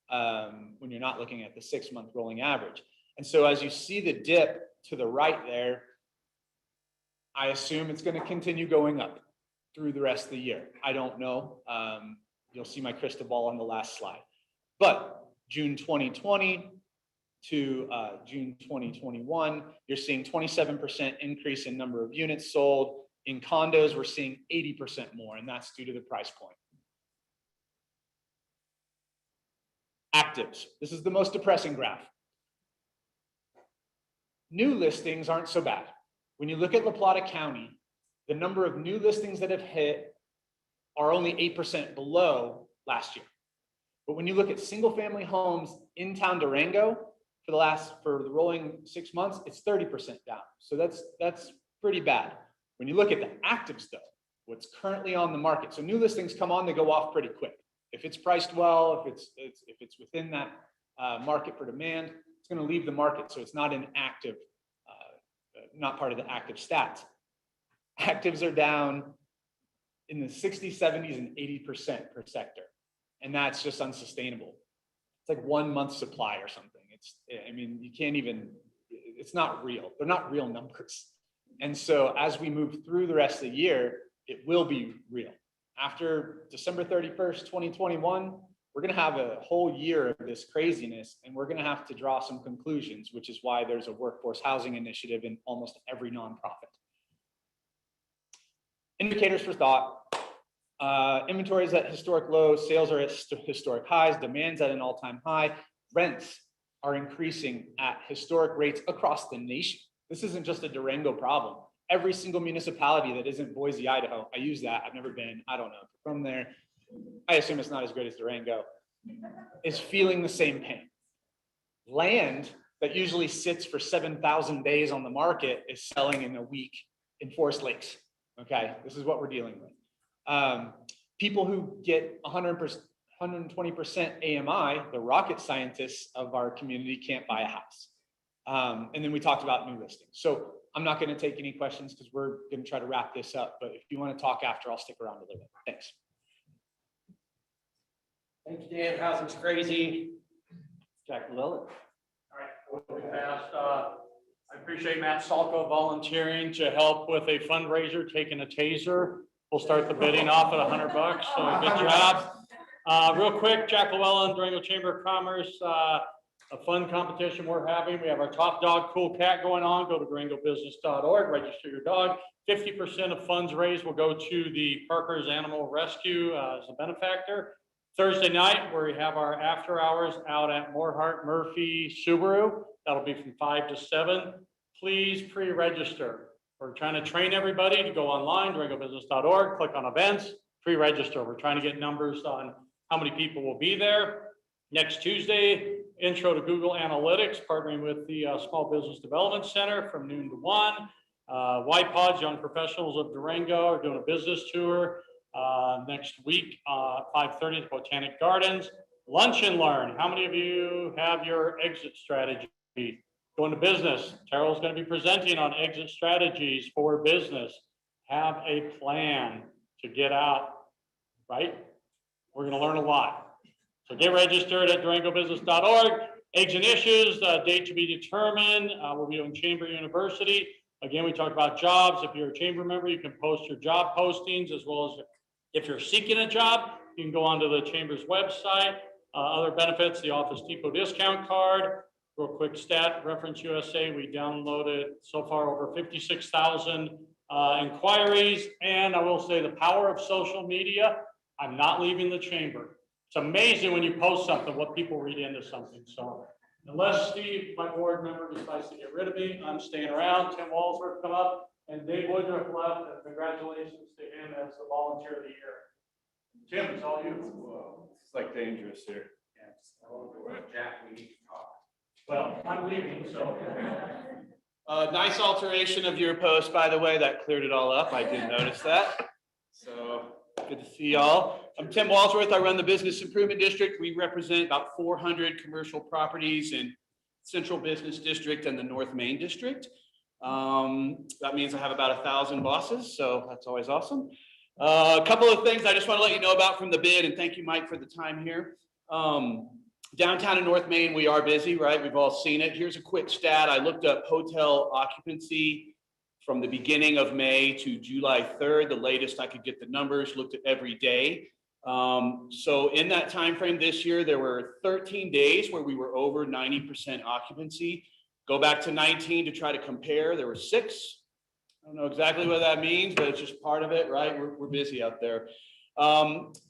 when you're not looking at the 6-month rolling average. And so as you see the dip to the right there, I assume it's going to continue going up through the rest of the year. I don't know. You'll see my crystal ball on the last slide. But June 2020 to June 2021, you're seeing 27% increase in number of units sold. In condos, we're seeing 80% more, and that's due to the price point. Actives. This is the most depressing graph. New listings aren't so bad. When you look at La Plata County, the number of new listings that have hit are only 8% below last year. But when you look at single family homes in town Durango for the rolling 6 months, it's 30% down. So that's pretty bad. When you look at the actives though, what's currently on the market. So new listings come on, they go off pretty quick. If it's priced well, if it's within that market for demand, it's going to leave the market. So it's not an active, not part of the active stats. Actives are down in the 60s, 70s, and 80% per sector. And that's just unsustainable. It's like 1 month's supply or something. I mean, you can't even, it's not real. They're not real numbers. And so as we move through the rest of the year, it will be real. After December 31st, 2021, we're going to have a whole year of this craziness, and we're going to have to draw some conclusions, which is why there's a workforce housing initiative in almost every nonprofit. Indicators for thought. Inventory is at historic lows, sales are at historic highs, demand's at an all-time high, rents are increasing at historic rates across the nation. This isn't just a Durango problem. Every single municipality that isn't Boise, Idaho, I use that, I've never been, I don't know, from there, I assume it's not as great as Durango, is feeling the same pain. Land that usually sits for 7,000 days on the market is selling in a week in Forest Lakes. Okay, this is what we're dealing with. People who get 100%, 120% AMI, the rocket scientists of our community, can't buy a house. And then we talked about new listings. So I'm not going to take any questions because we're going to try to wrap this up. But if you want to talk after, I'll stick around a little bit. Thanks. Thank you, Dan. Housing's crazy. Jack Llewellyn. All right, we'll be fast. I appreciate Matt Salko volunteering to help with a fundraiser, taking a taser. We'll start the bidding off at $100, so good job. Real quick, Jack Llewellyn, Durango Chamber of Commerce, a fun competition we're having. We have our Top Dog Cool Cat going on. Go to durangobusiness.org, register your dog. 50% of funds raised will go to the Parker's Animal Rescue as a benefactor. Thursday night, where we have our after hours out at Morehart Murphy Subaru. That'll be from 5 to 7. Please pre-register. We're trying to train everybody to go online, durangobusiness.org, click on events, pre-register. We're trying to get numbers on how many people will be there. Next Tuesday, intro to Google Analytics, partnering with the Small Business Development Center from noon to 1. YPODs, Young Professionals of Durango, are doing a business tour next week, 5:30 at Botanic Gardens. Lunch and Learn. How many of you have your exit strategy? Going to business. Terrell's going to be presenting on exit strategies for business. Have a plan to get out, right? We're going to learn a lot. So get registered at durangobusiness.org. Exit issues, date to be determined. We'll be doing Chamber University. Again, we talked about jobs. If you're a chamber member, you can post your job postings, as well as if you're seeking a job, you can go onto the Chamber's website. Other benefits, the Office Depot discount card. Real quick stat, Reference USA, we downloaded so far over 56,000 inquiries. And I will say the power of social media, I'm not leaving the chamber. It's amazing when you post something, what people read into something. So unless Steve, my board member, decides to get rid of me, I'm staying around. Tim Walsworth come up, and Dave Woodruff left, and congratulations to him as the volunteer of the year. Tim, it's all you. Whoa, it's like dangerous here. Yeah, Jack, we need to talk. Well, I'm leaving, so. Nice alteration of your post, by the way. That cleared it all up. I did notice that. So good to see y'all. I'm Tim Walsworth. I run the Business Improvement District. We represent about 400 commercial properties in Central Business District and the North Main District. That means I have about 1,000 bosses, so that's always awesome. A couple of things I just want to let you know about from the bid, and thank you, Mike, for the time here. Downtown in North Main, we are busy, right? We've all seen it. Here's a quick stat. I looked up hotel occupancy from the beginning of May to July 3rd. The latest I could get the numbers, looked at every day. So in that time frame this year, there were 13 days where we were over 90% occupancy. Go back to 19 to try to compare. There were 6. I don't know exactly what that means, but it's just part of it, right? We're busy out there.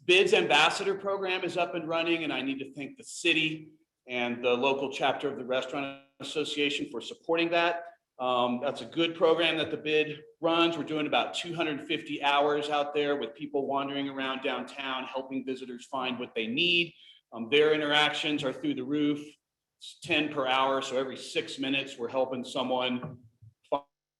BIDS Ambassador Program is up and running, and I need to thank the city and the local chapter of the Restaurant Association for supporting that. That's a good program that the BID runs. We're doing about 250 hours out there with people wandering around downtown, helping visitors find what they need. Their interactions are through the roof. It's 10 per hour, so every 6 minutes we're helping someone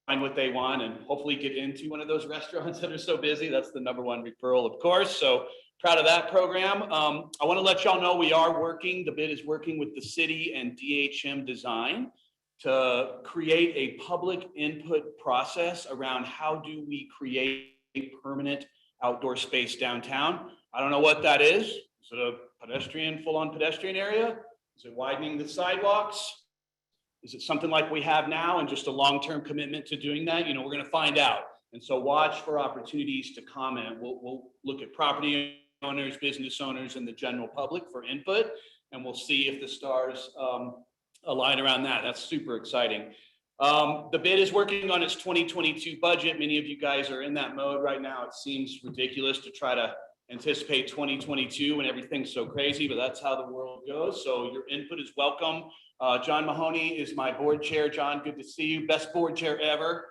find what they want and hopefully get into one of those restaurants that are so busy. That's the #1 referral, of course. So proud of that program. I want to let y'all know we are working. The BID is working with the city and DHM Design to create a public input process around how do we create permanent outdoor space downtown. I don't know what that is. Is it a pedestrian, full-on pedestrian area? Is it widening the sidewalks? Is it something like we have now and just a long-term commitment to doing that? We're gonna find out. And so watch for opportunities to comment. We'll look at property owners, business owners, and the general public for input, and we'll see if the stars align around that. That's super exciting. The bid is working on its 2022 budget. Many of you guys are in that mode right now. It seems ridiculous to try to anticipate 2022 when everything's so crazy, but that's how the world goes. So your input is welcome. John Mahoney is my board chair. John, good to see you. Best board chair ever.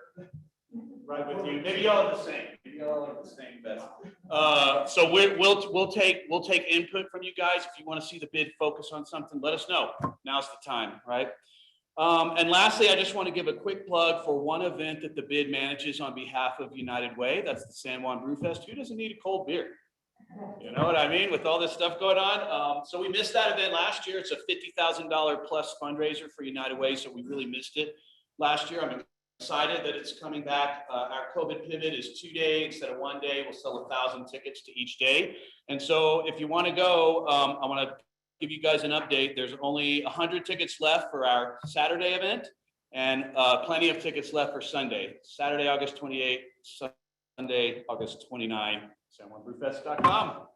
Right with you. Maybe y'all are the same. Maybe y'all are the same best. So we'll take input from you guys. If you want to see the bid focus on something, let us know. Now's the time, right? And lastly, I just want to give a quick plug for one event that the bid manages on behalf of United Way. That's the San Juan Brew Fest. Who doesn't need a cold beer? You know what I mean? With all this stuff going on. So we missed that event last year. It's a $50,000 plus fundraiser for United Way. So we really missed it last year. I'm excited that it's coming back. Our COVID pivot is 2 days instead of 1 day. We'll sell 1,000 tickets to each day. And so if you want to go, I want to give you guys an update. There's only 100 tickets left for our Saturday event and plenty of tickets left for Sunday. Saturday, August 28th, Sunday, August 29th. SanJuanBrewFest.com.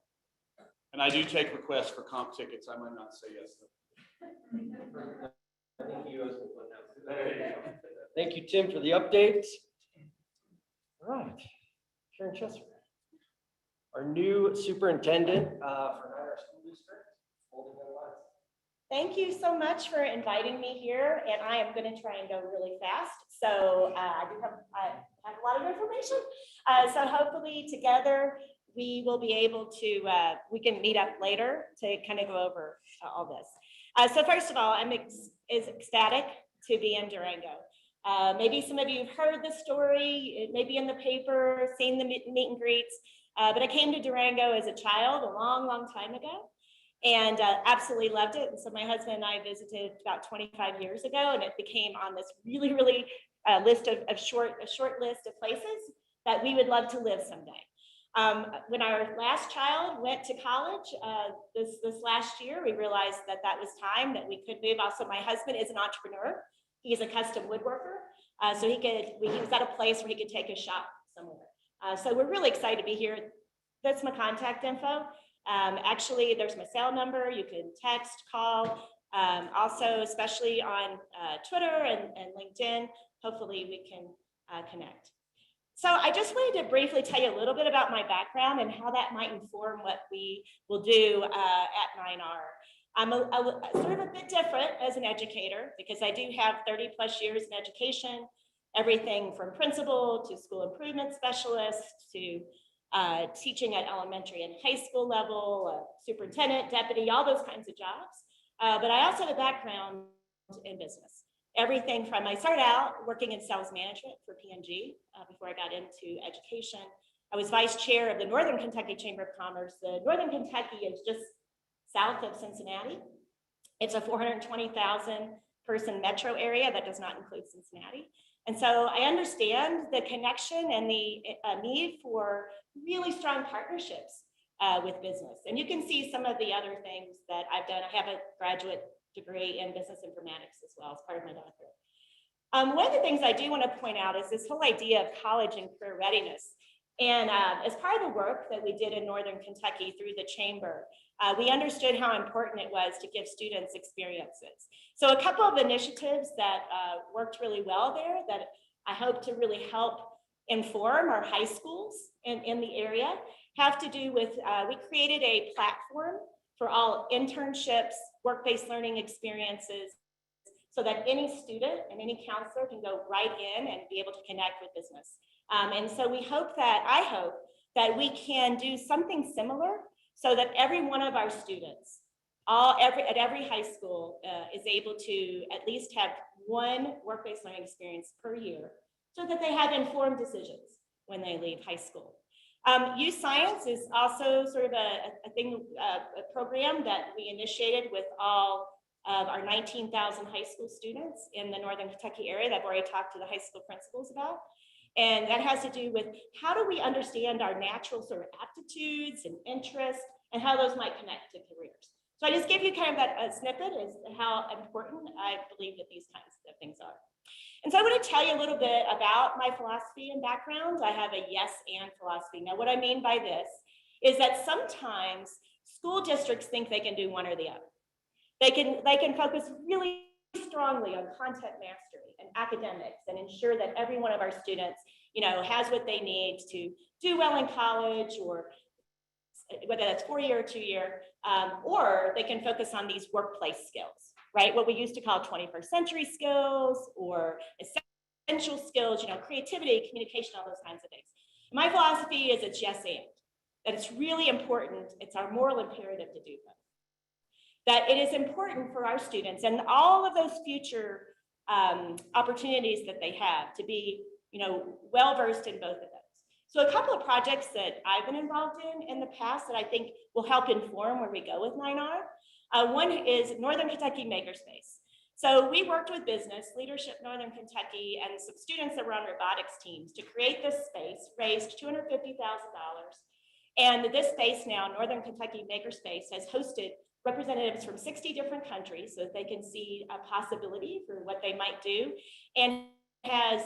And I do take requests for comp tickets. I might not say yes. Thank you, Tim, for the updates. All right, Karen Chesser, our new superintendent for Niagara School District. Thank you so much for inviting me here, and I am going to try and go really fast. So I have a lot of information. So hopefully together we will be able to, we can meet up later to kind of go over all this. So first of all, I'm ecstatic to be in Durango. Maybe some of you have heard the story, it may be in the paper, seen the meet and greets, but I came to Durango as a child a long, long time ago. And absolutely loved it. And so my husband and I visited about 25 years ago, and it became on this really, really list of short list of places that we would love to live someday. When our last child went to college this last year, we realized that was time that we could move. Also, my husband is an entrepreneur. He's a custom woodworker. So he was at a place where he could take his shop somewhere. So we're really excited to be here. That's my contact info. Actually, there's my cell number. You can text, call, also, especially on Twitter and LinkedIn. Hopefully we can connect. So I just wanted to briefly tell you a little bit about my background and how that might inform what we will do at 9R. I'm sort of a bit different as an educator because I do have 30 plus years in education, everything from principal to school improvement specialist to teaching at elementary and high school level, superintendent, deputy, all those kinds of jobs. But I also have a background in business. Everything from, I started out working in sales management for P&G before I got into education. I was vice chair of the Northern Kentucky Chamber of Commerce. The Northern Kentucky is just south of Cincinnati. It's a 420,000 person metro area that does not include Cincinnati. And so I understand the connection and the need for really strong partnerships with business. And you can see some of the other things that I've done. I have a graduate degree in business informatics as well as part of my doctorate. One of the things I do want to point out is this whole idea of college and career readiness. And as part of the work that we did in Northern Kentucky through the chamber, we understood how important it was to give students experiences. So a couple of initiatives that worked really well there that I hope to really help inform our high schools in the area have to do with, we created a platform for all internships, work-based learning experiences, so that any student and any counselor can go right in and be able to connect with business. And so I hope that we can do something similar so that every one of our students, at every high school is able to at least have one work-based learning experience per year so that they have informed decisions when they leave high school. Youth Science is also sort of a program that we initiated with all of our 19,000 high school students in the Northern Kentucky area that I've already talked to the high school principals about. And that has to do with how do we understand our natural sort of aptitudes and interests and how those might connect to careers. So I just gave you kind of that snippet as to how important I believe that these kinds of things are. And so I want to tell you a little bit about my philosophy and background. I have a yes and philosophy. Now, what I mean by this is that sometimes school districts think they can do one or the other. They can focus really strongly on content mastery and academics and ensure that every one of our students, you know, has what they need to do well in college, or whether that's 4-year or 2-year, or they can focus on these workplace skills, right? What we used to call 21st century skills or essential skills, you know, creativity, communication, all those kinds of things. My philosophy is it's yes and, that it's really important. It's our moral imperative to do both. That it is important for our students and all of those future opportunities that they have to be, you know, well-versed in both of those. So a couple of projects that I've been involved in the past that I think will help inform where we go with 9R. One is Northern Kentucky Makerspace. So we worked with business, Leadership Northern Kentucky, and some students that were on robotics teams to create this space, raised $250,000. And this space now, Northern Kentucky Makerspace, has hosted representatives from 60 different countries so that they can see a possibility for what they might do, and has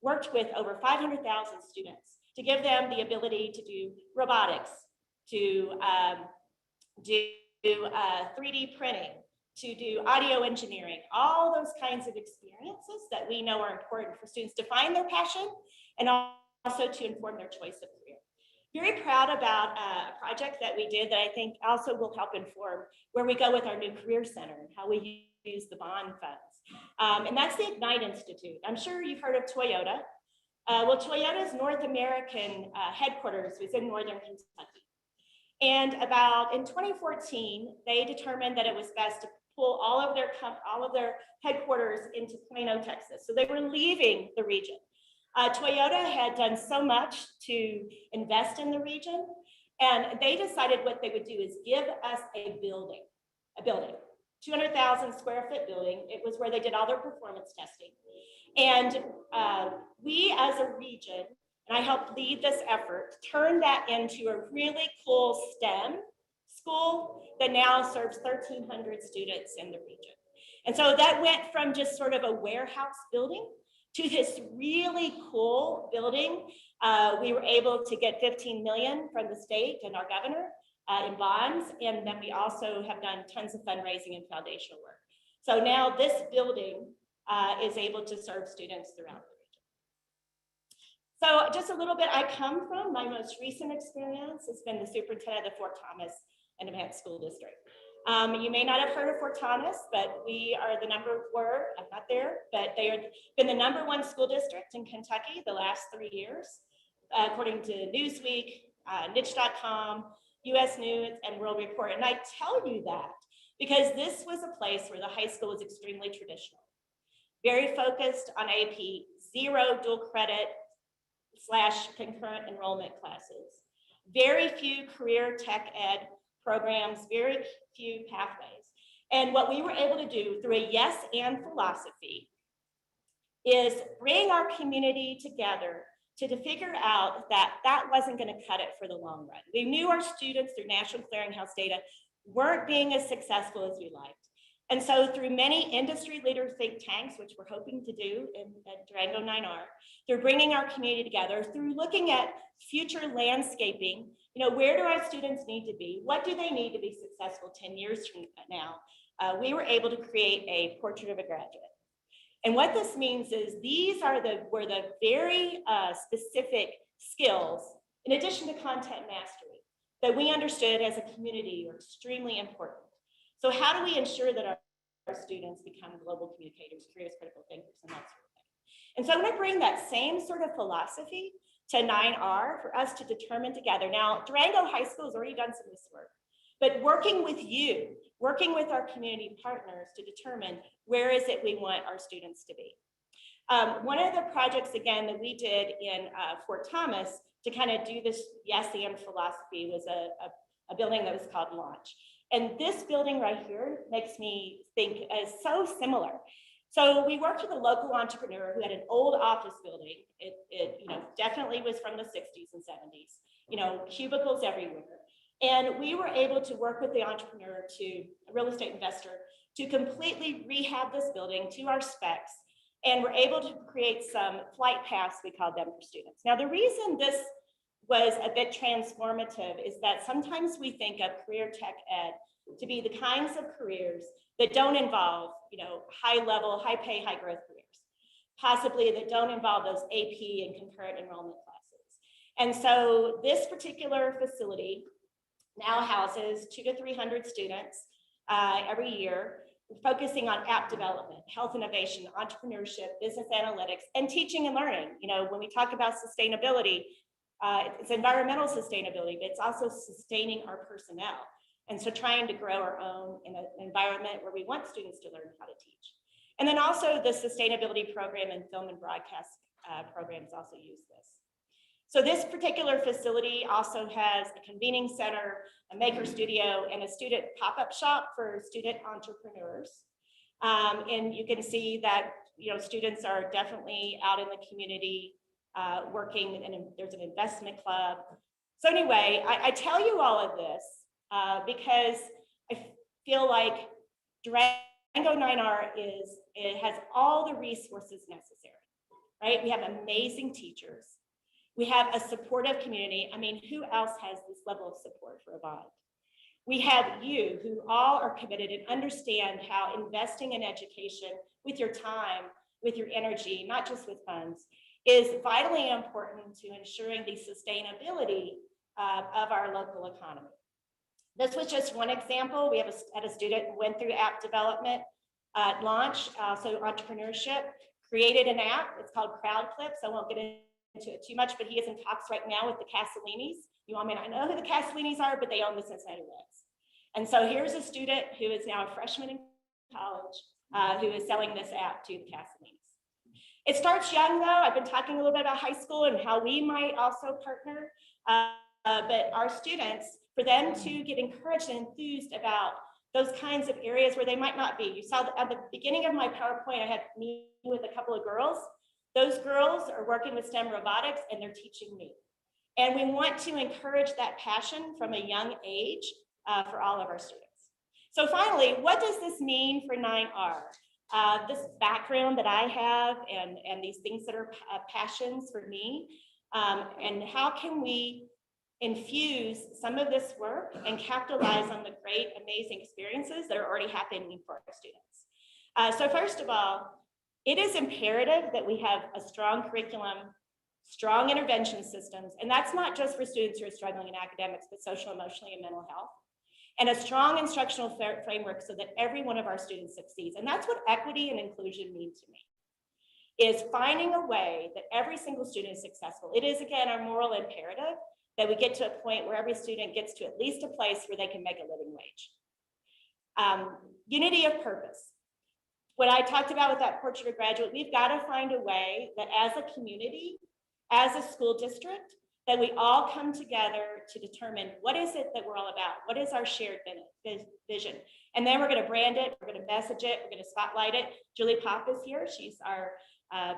worked with over 500,000 students to give them the ability to do robotics, to do 3D printing, to do audio engineering, all those kinds of experiences that we know are important for students to find their passion and also to inform their choice of career. Very proud about a project that we did that I think also will help inform where we go with our new career center and how we use the bond funds. And that's the Ignite Institute. I'm sure you've heard of Toyota. Well, Toyota's North American headquarters was in Northern Kentucky. And in 2014, they determined that it was best to pull all of their headquarters into Plano, Texas. So they were leaving the region. Toyota had done so much to invest in the region, and they decided what they would do is give us a building, 200,000 square foot building. It was where they did all their performance testing. And we as a region, and I helped lead this effort, turned that into a really cool STEM school that now serves 1,300 students in the region. And so that went from just sort of a warehouse building to this really cool building. We were able to get 15 million from the state and our governor in bonds. And then we also have done tons of fundraising and foundational work. So now this building is able to serve students throughout the region. So just a little bit I come from, my most recent experience has been the superintendent of the Fort Thomas Independent School District. You may not have heard of Fort Thomas, but we are I'm not there, but they have been the #1 school district in Kentucky the last 3 years, according to Newsweek, Niche.com, US News, and World Report. And I tell you that because this was a place where the high school was extremely traditional, very focused on AP, 0 dual credit / concurrent enrollment classes, very few career tech ed programs, very few pathways. And what we were able to do through a yes and philosophy is bring our community together to figure out that that wasn't going to cut it for the long run. We knew our students through National Clearinghouse data weren't being as successful as we liked. And so through many industry leader think tanks, which we're hoping to do at Durango 9R, through bringing our community together, through looking at future landscaping, you know, where do our students need to be? What do they need to be successful 10 years from now? We were able to create a portrait of a graduate. And what this means is these are were the very specific skills, in addition to content mastery, that we understood as a community are extremely important. So how do we ensure that our students become global communicators, careers, critical thinkers, and that sort of thing? And so I'm going to bring that same sort of philosophy to 9R for us to determine together. Now, Durango High School has already done some of this work, but working with you, working with our community partners to determine where is it we want our students to be. One of the projects, again, that we did in Fort Thomas to kind of do this yes and philosophy was a building that was called Launch. And this building right here makes me think is so similar. So we worked with a local entrepreneur who had an old office building. It definitely was from the 60s and 70s, cubicles everywhere. And we were able to work with the entrepreneur, a real estate investor, to completely rehab this building to our specs. And we're able to create some flight paths, we call them, for students. Now, the reason this was a bit transformative is that sometimes we think of career tech ed to be the kinds of careers that don't involve, high level, high pay, high growth careers, possibly that don't involve those AP and concurrent enrollment classes. And so this particular facility now houses 200 to 300 students every year, focusing on app development, health innovation, entrepreneurship, business analytics, and teaching and learning. When we talk about sustainability, it's environmental sustainability, but it's also sustaining our personnel. And so trying to grow our own in an environment where we want students to learn how to teach. And then also the sustainability program and film and broadcast programs also use this. So this particular facility also has a convening center, a maker studio, and a student pop-up shop for student entrepreneurs. And you can see that, students are definitely out in the community working, and there's an investment club. So anyway, I tell you all of this because I feel like Durango 9R it has all the resources necessary, right? We have amazing teachers. We have a supportive community. I mean, who else has this level of support for Avant? We have you who all are committed and understand how investing in education with your time, with your energy, not just with funds, is vitally important to ensuring the sustainability of our local economy. This was just one example. We had a student who went through app development launch, so entrepreneurship, created an app. It's called Crowd Clips. I won't get into it too much, but he is in talks right now with the Casolinis. You all may not know who the Casolinis are, but they own the Cincinnati Reds. And so here's a student who is now a freshman in college who is selling this app to the Casolinis. It starts young though. I've been talking a little bit about high school and how we might also partner, but our students, for them to get encouraged and enthused about those kinds of areas where they might not be. You saw that at the beginning of my PowerPoint, I had me with a couple of girls. Those girls are working with STEM robotics and they're teaching me. And we want to encourage that passion from a young age for all of our students. So finally, what does this mean for 9R? This background that I have and these things that are passions for me, and how can we infuse some of this work and capitalize on the great, amazing experiences that are already happening for our students. So first of all, it is imperative that we have a strong curriculum, strong intervention systems, and that's not just for students who are struggling in academics, but social, emotionally, and mental health, and a strong instructional framework so that every one of our students succeeds. And that's what equity and inclusion mean to me, is finding a way that every single student is successful. It is, again, our moral imperative that we get to a point where every student gets to at least a place where they can make a living wage. Unity of purpose. What I talked about with that portrait of graduate, we've got to find a way that as a community, as a school district, that we all come together to determine what is it that we're all about? What is our shared vision? And then we're going to brand it, we're going to message it, we're going to spotlight it. Julie Pop is here. She's our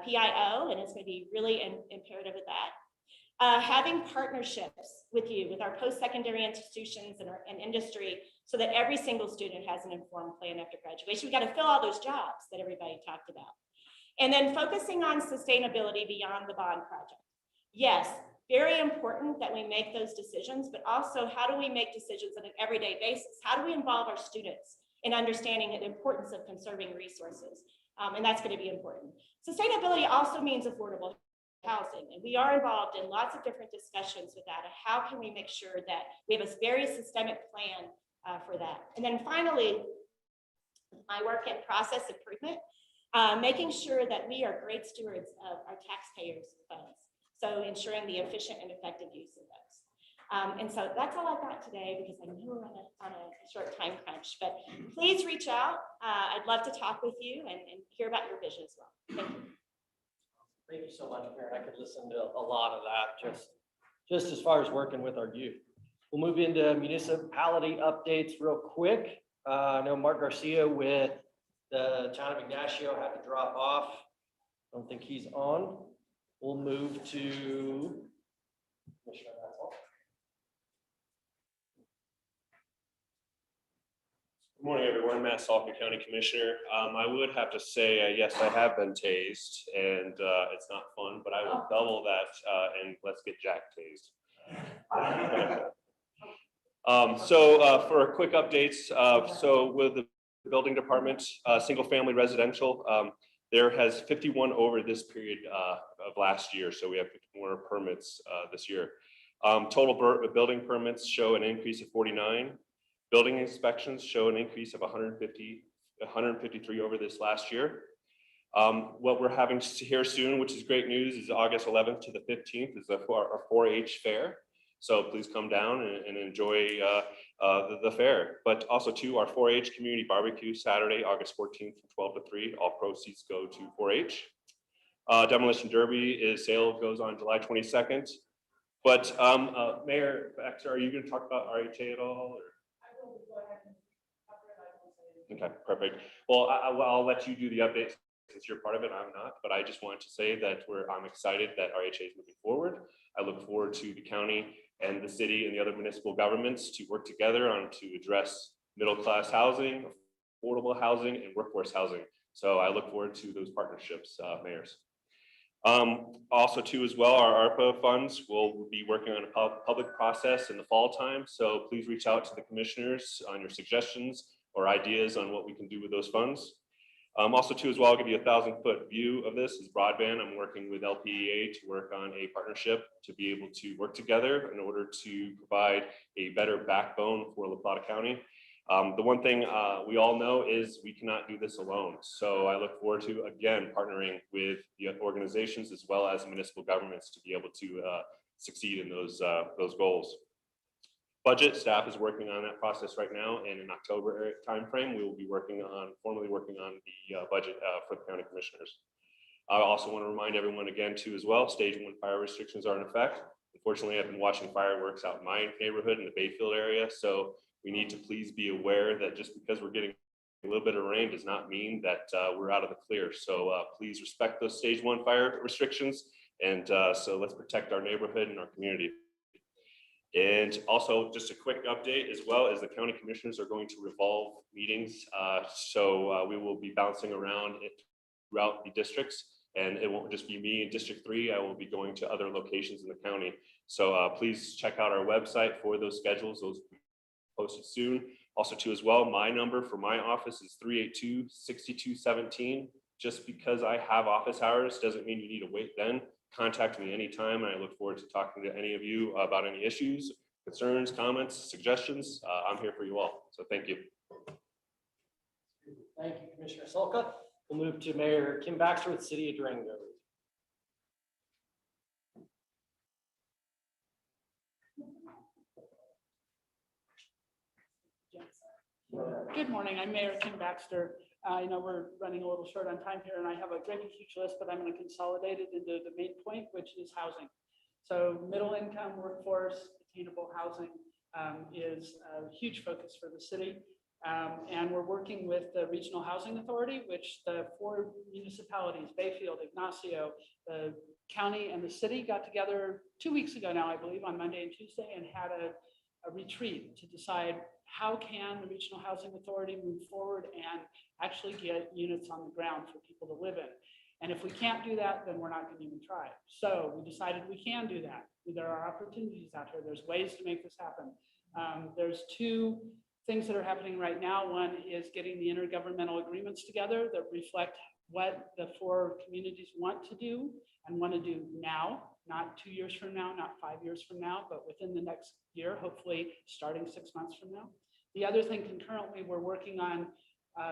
PIO, and it's going to be really imperative of that. Having partnerships with you, with our post-secondary institutions and industry, so that every single student has an informed plan after graduation. We got to fill all those jobs that everybody talked about. And then focusing on sustainability beyond the bond project. Yes, very important that we make those decisions, but also how do we make decisions on an everyday basis? How do we involve our students in understanding the importance of conserving resources? And that's going to be important. Sustainability also means affordable housing, and we are involved in lots of different discussions with that. How can we make sure that we have a very systemic plan for that? And then finally, my work in process improvement, making sure that we are great stewards of our taxpayers' funds. So ensuring the efficient and effective use of those. And so that's all I've got today because I know we're on a short time crunch, but please reach out. I'd love to talk with you and hear about your vision as well. Thank you. Thank you so much, Karen. I could listen to a lot of that just as far as working with our youth. We'll move into municipality updates real quick. I know Mark Garcia with The town of Ignacio had to drop off. I don't think he's on. We'll move to Commissioner Mansell. Good morning, everyone. Matt Salka, County Commissioner. I would have to say, yes, I have been tased, and it's not fun, but I will double that, and let's get Jack tased. For a quick updates, so with the building department, single-family residential, there has 51 over this period of last year, so we have 51 permits this year. Total building permits show an increase of 49. Building inspections show an increase of 153 over this last year. What we're having here soon, which is great news, is August 11th to the 15th is our 4-H fair. So please come down and enjoy the fair. But also too, our 4-H community barbecue Saturday, August 14th from 12 to 3. All proceeds go to 4-H. Demolition Derby sale goes on July 22nd. But Mayor Baxter, are you going to talk about RHA at all? Or? Okay, perfect. Well, I'll let you do the updates since you're part of it. I'm not, but I just wanted to say that I'm excited that RHA is moving forward. I look forward to the county and the city and the other municipal governments to work together to address middle-class housing, affordable housing, and workforce housing. So I look forward to those partnerships, mayors. Also too, as well, our ARPA funds will be working on a public process in the fall time. So please reach out to the commissioners on your suggestions or ideas on what we can do with those funds. Also too, as well, I'll give you a 1,000-foot view of this is broadband. I'm working with LPEA to work on a partnership to be able to work together in order to provide a better backbone for La Plata County. The one thing we all know is we cannot do this alone. So I look forward to, again, partnering with the organizations as well as municipal governments to be able to succeed in those goals. Budget staff is working on that process right now, and in October timeframe, we will be formally working on the budget for the county commissioners. I also want to remind everyone again too as well, stage 1 fire restrictions are in effect. Unfortunately, I've been watching fireworks out in my neighborhood in the Bayfield area, so we need to please be aware that just because we're getting a little bit of rain does not mean that we're out of the clear. So please respect those stage 1 fire restrictions, and so let's protect our neighborhood and our community. And also just a quick update as well as the county commissioners are going to revolve meetings. So we will be bouncing around throughout the districts, and it won't just be me in District 3. I will be going to other locations in the county. So please check out our website for those schedules. Those will be posted soon. Also too as well, my number for my office is 382-6217. Just because I have office hours doesn't mean you need to wait then. Contact me anytime, and I look forward to talking to any of you about any issues, concerns, comments, suggestions. I'm here for you all, so thank you. Thank you, Commissioner Salka. We'll move to Mayor Kim Baxter with City of Durango. Good morning, I'm Mayor Kim Baxter. I know we're running a little short on time here, and I have a great huge list, but I'm going to consolidate it into the main point, which is housing. So middle income workforce, attainable housing is a huge focus for the city. And we're working with the Regional Housing Authority, which the 4 municipalities, Bayfield, Ignacio, the county, and the city got together 2 weeks ago now, I believe, on Monday and Tuesday, and had a retreat to decide how can the Regional Housing Authority move forward and actually get units on the ground for people to live in. And if we can't do that, then we're not going to even try. So we decided we can do that. There are opportunities out here. There's ways to make this happen. There's 2 things that are happening right now. One is getting the intergovernmental agreements together that reflect what the 4 communities want to do and want to do now, not 2 years from now, not 5 years from now, but within the next year, hopefully starting 6 months from now. The other thing concurrently, we're working on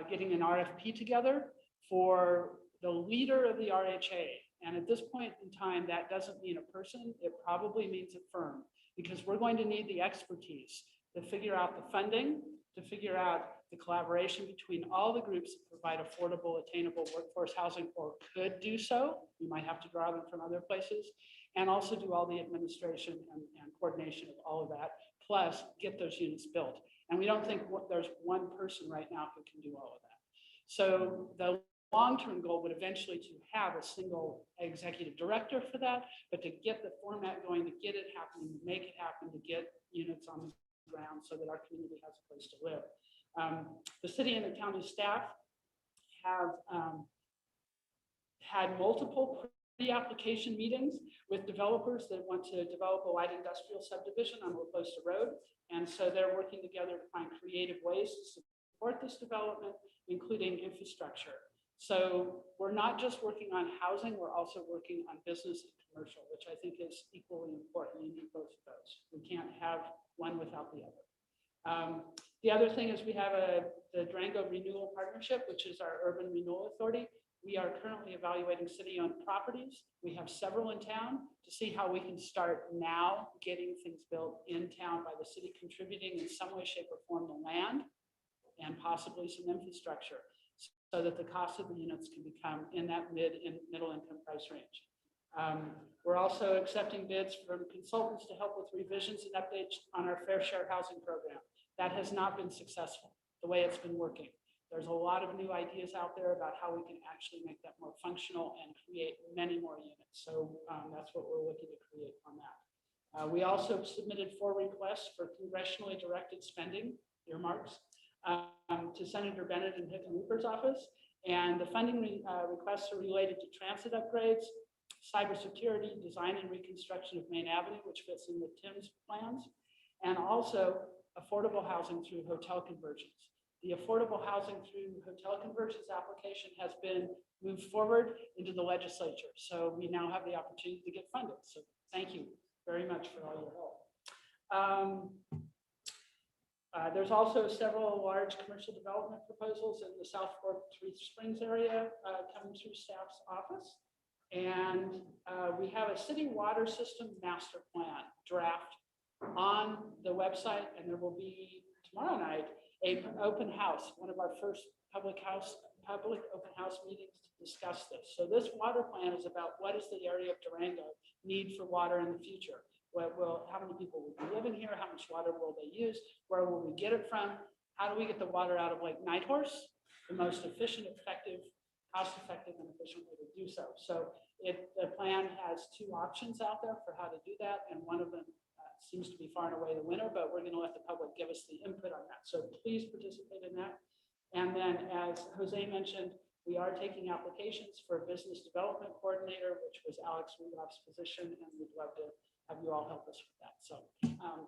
getting an RFP together for the leader of the RHA. And at this point in time, that doesn't mean a person, it probably means a firm, because we're going to need the expertise to figure out the funding, to figure out the collaboration between all the groups that provide affordable, attainable workforce housing, or could do so. We might have to draw them from other places, and also do all the administration and coordination of all of that, plus get those units built. And we don't think there's one person right now who can do all of that. So the long-term goal would eventually to have a single executive director for that, but to get the format going, to get it happening, make it happen, to get units on the ground so that our community has a place to live. The city and the county staff have had multiple pre-application meetings with developers that want to develop a light industrial subdivision on La Costa Road. And so they're working together to find creative ways to support this development, including infrastructure. So we're not just working on housing, we're also working on business and commercial, which I think is equally important. You need both of those. We can't have one without the other. The other thing is we have the Durango Renewal Partnership, which is our urban renewal authority. We are currently evaluating city-owned properties. We have several in town to see how we can start now getting things built in town by the city contributing in some way, shape, or form the land and possibly some infrastructure so that the cost of the units can become in that middle income price range. We're also accepting bids from consultants to help with revisions and updates on our fair share housing program. That has not been successful the way it's been working. There's a lot of new ideas out there about how we can actually make that more functional and create many more units. So that's what we're looking to create on that. We also submitted 4 requests for congressionally directed spending earmarks to Senator Bennett and Hickenlooper's office. And the funding requests are related to transit upgrades, cybersecurity, design and reconstruction of Main Avenue, which fits in with Tim's plans, and also affordable housing through hotel conversions. The affordable housing through hotel conversions application has been moved forward into the legislature. So we now have the opportunity to get funded. So thank you very much for all your help. There's also several large commercial development proposals in the South Fork Three Springs area coming through staff's office. And we have a city water system master plan draft on the website, and there will be tomorrow night an open house, one of our first public open house meetings to discuss this. So this water plan is about what does the area of Durango need for water in the future? How many people will be living here? How much water will they use? Where will we get it from? How do we get the water out of Lake Nighthorse? The most efficient, effective, cost-effective, and efficient way to do so. So the plan has 2 options out there for how to do that, and one of them seems to be far and away the winner, but we're going to let the public give us the input on that. So please participate in that. And then, as Jose mentioned, we are taking applications for a business development coordinator, which was Alex Rudolph's position, and we'd love to have you all help us with that. So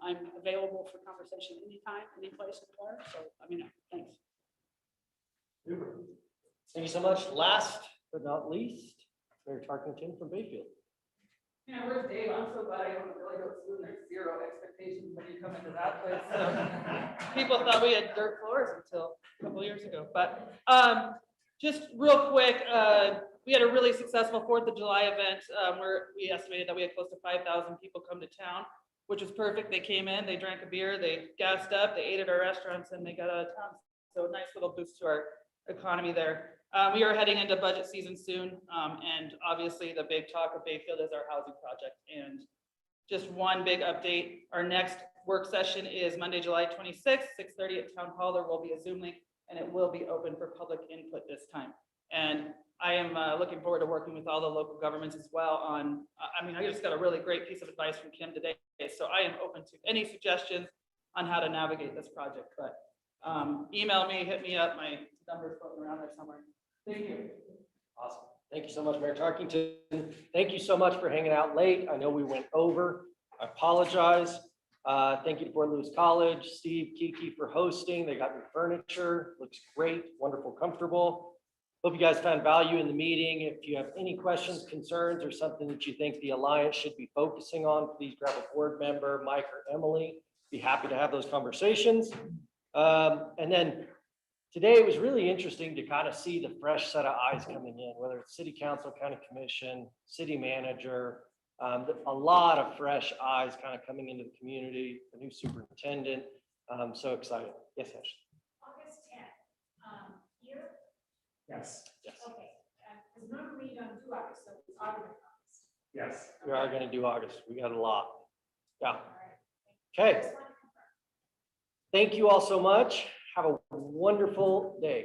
I'm available for conversation anytime, any place, anywhere. So let me know. Thanks. Thank you so much. Last but not least, Mayor Tarkington from Bayfield. Yeah, where's Dave? I'm so glad I don't really go to school. There's 0 expectations when you come into that place. People thought we had dirt floors until a couple years ago. But just real quick, we had a really successful 4th of July event where we estimated that we had close to 5,000 people come to town, which was perfect. They came in, they drank a beer, they gassed up, they ate at our restaurants, and they got out of town. So a nice little boost to our economy there. We are heading into budget season soon, and obviously the big talk of Bayfield is our housing project. And just one big update, our next work session is Monday, July 26th, 6:30 at Town Hall. There will be a Zoom link, and it will be open for public input this time. And I am looking forward to working with all the local governments as well on, I just got a really great piece of advice from Kim today. So I am open to any suggestions on how to navigate this project, but email me, hit me up, my number's floating around there somewhere. Thank you. Awesome. Thank you so much, Mayor Tarkington. Thank you so much for hanging out late. I know we went over. I apologize. Thank you to Fort Lewis College, Steve, Kiki for hosting. They got new furniture. Looks great, wonderful, comfortable. Hope you guys found value in the meeting. If you have any questions, concerns, or something that you think the Alliance should be focusing on, please grab a board member, Mike or Emily. Be happy to have those conversations. And then today it was really interesting to kind of see the fresh set of eyes coming in, whether it's city council, county commission, city manager, a lot of fresh eyes kind of coming into the community, the new superintendent. So excited. Yes, Ash. August 10th, here? Yes. Yes. Okay, because normally you don't do August, so it's August. Yes. We are going to do August. We got a lot. Yeah. Okay. Thank you all so much. Have a wonderful day.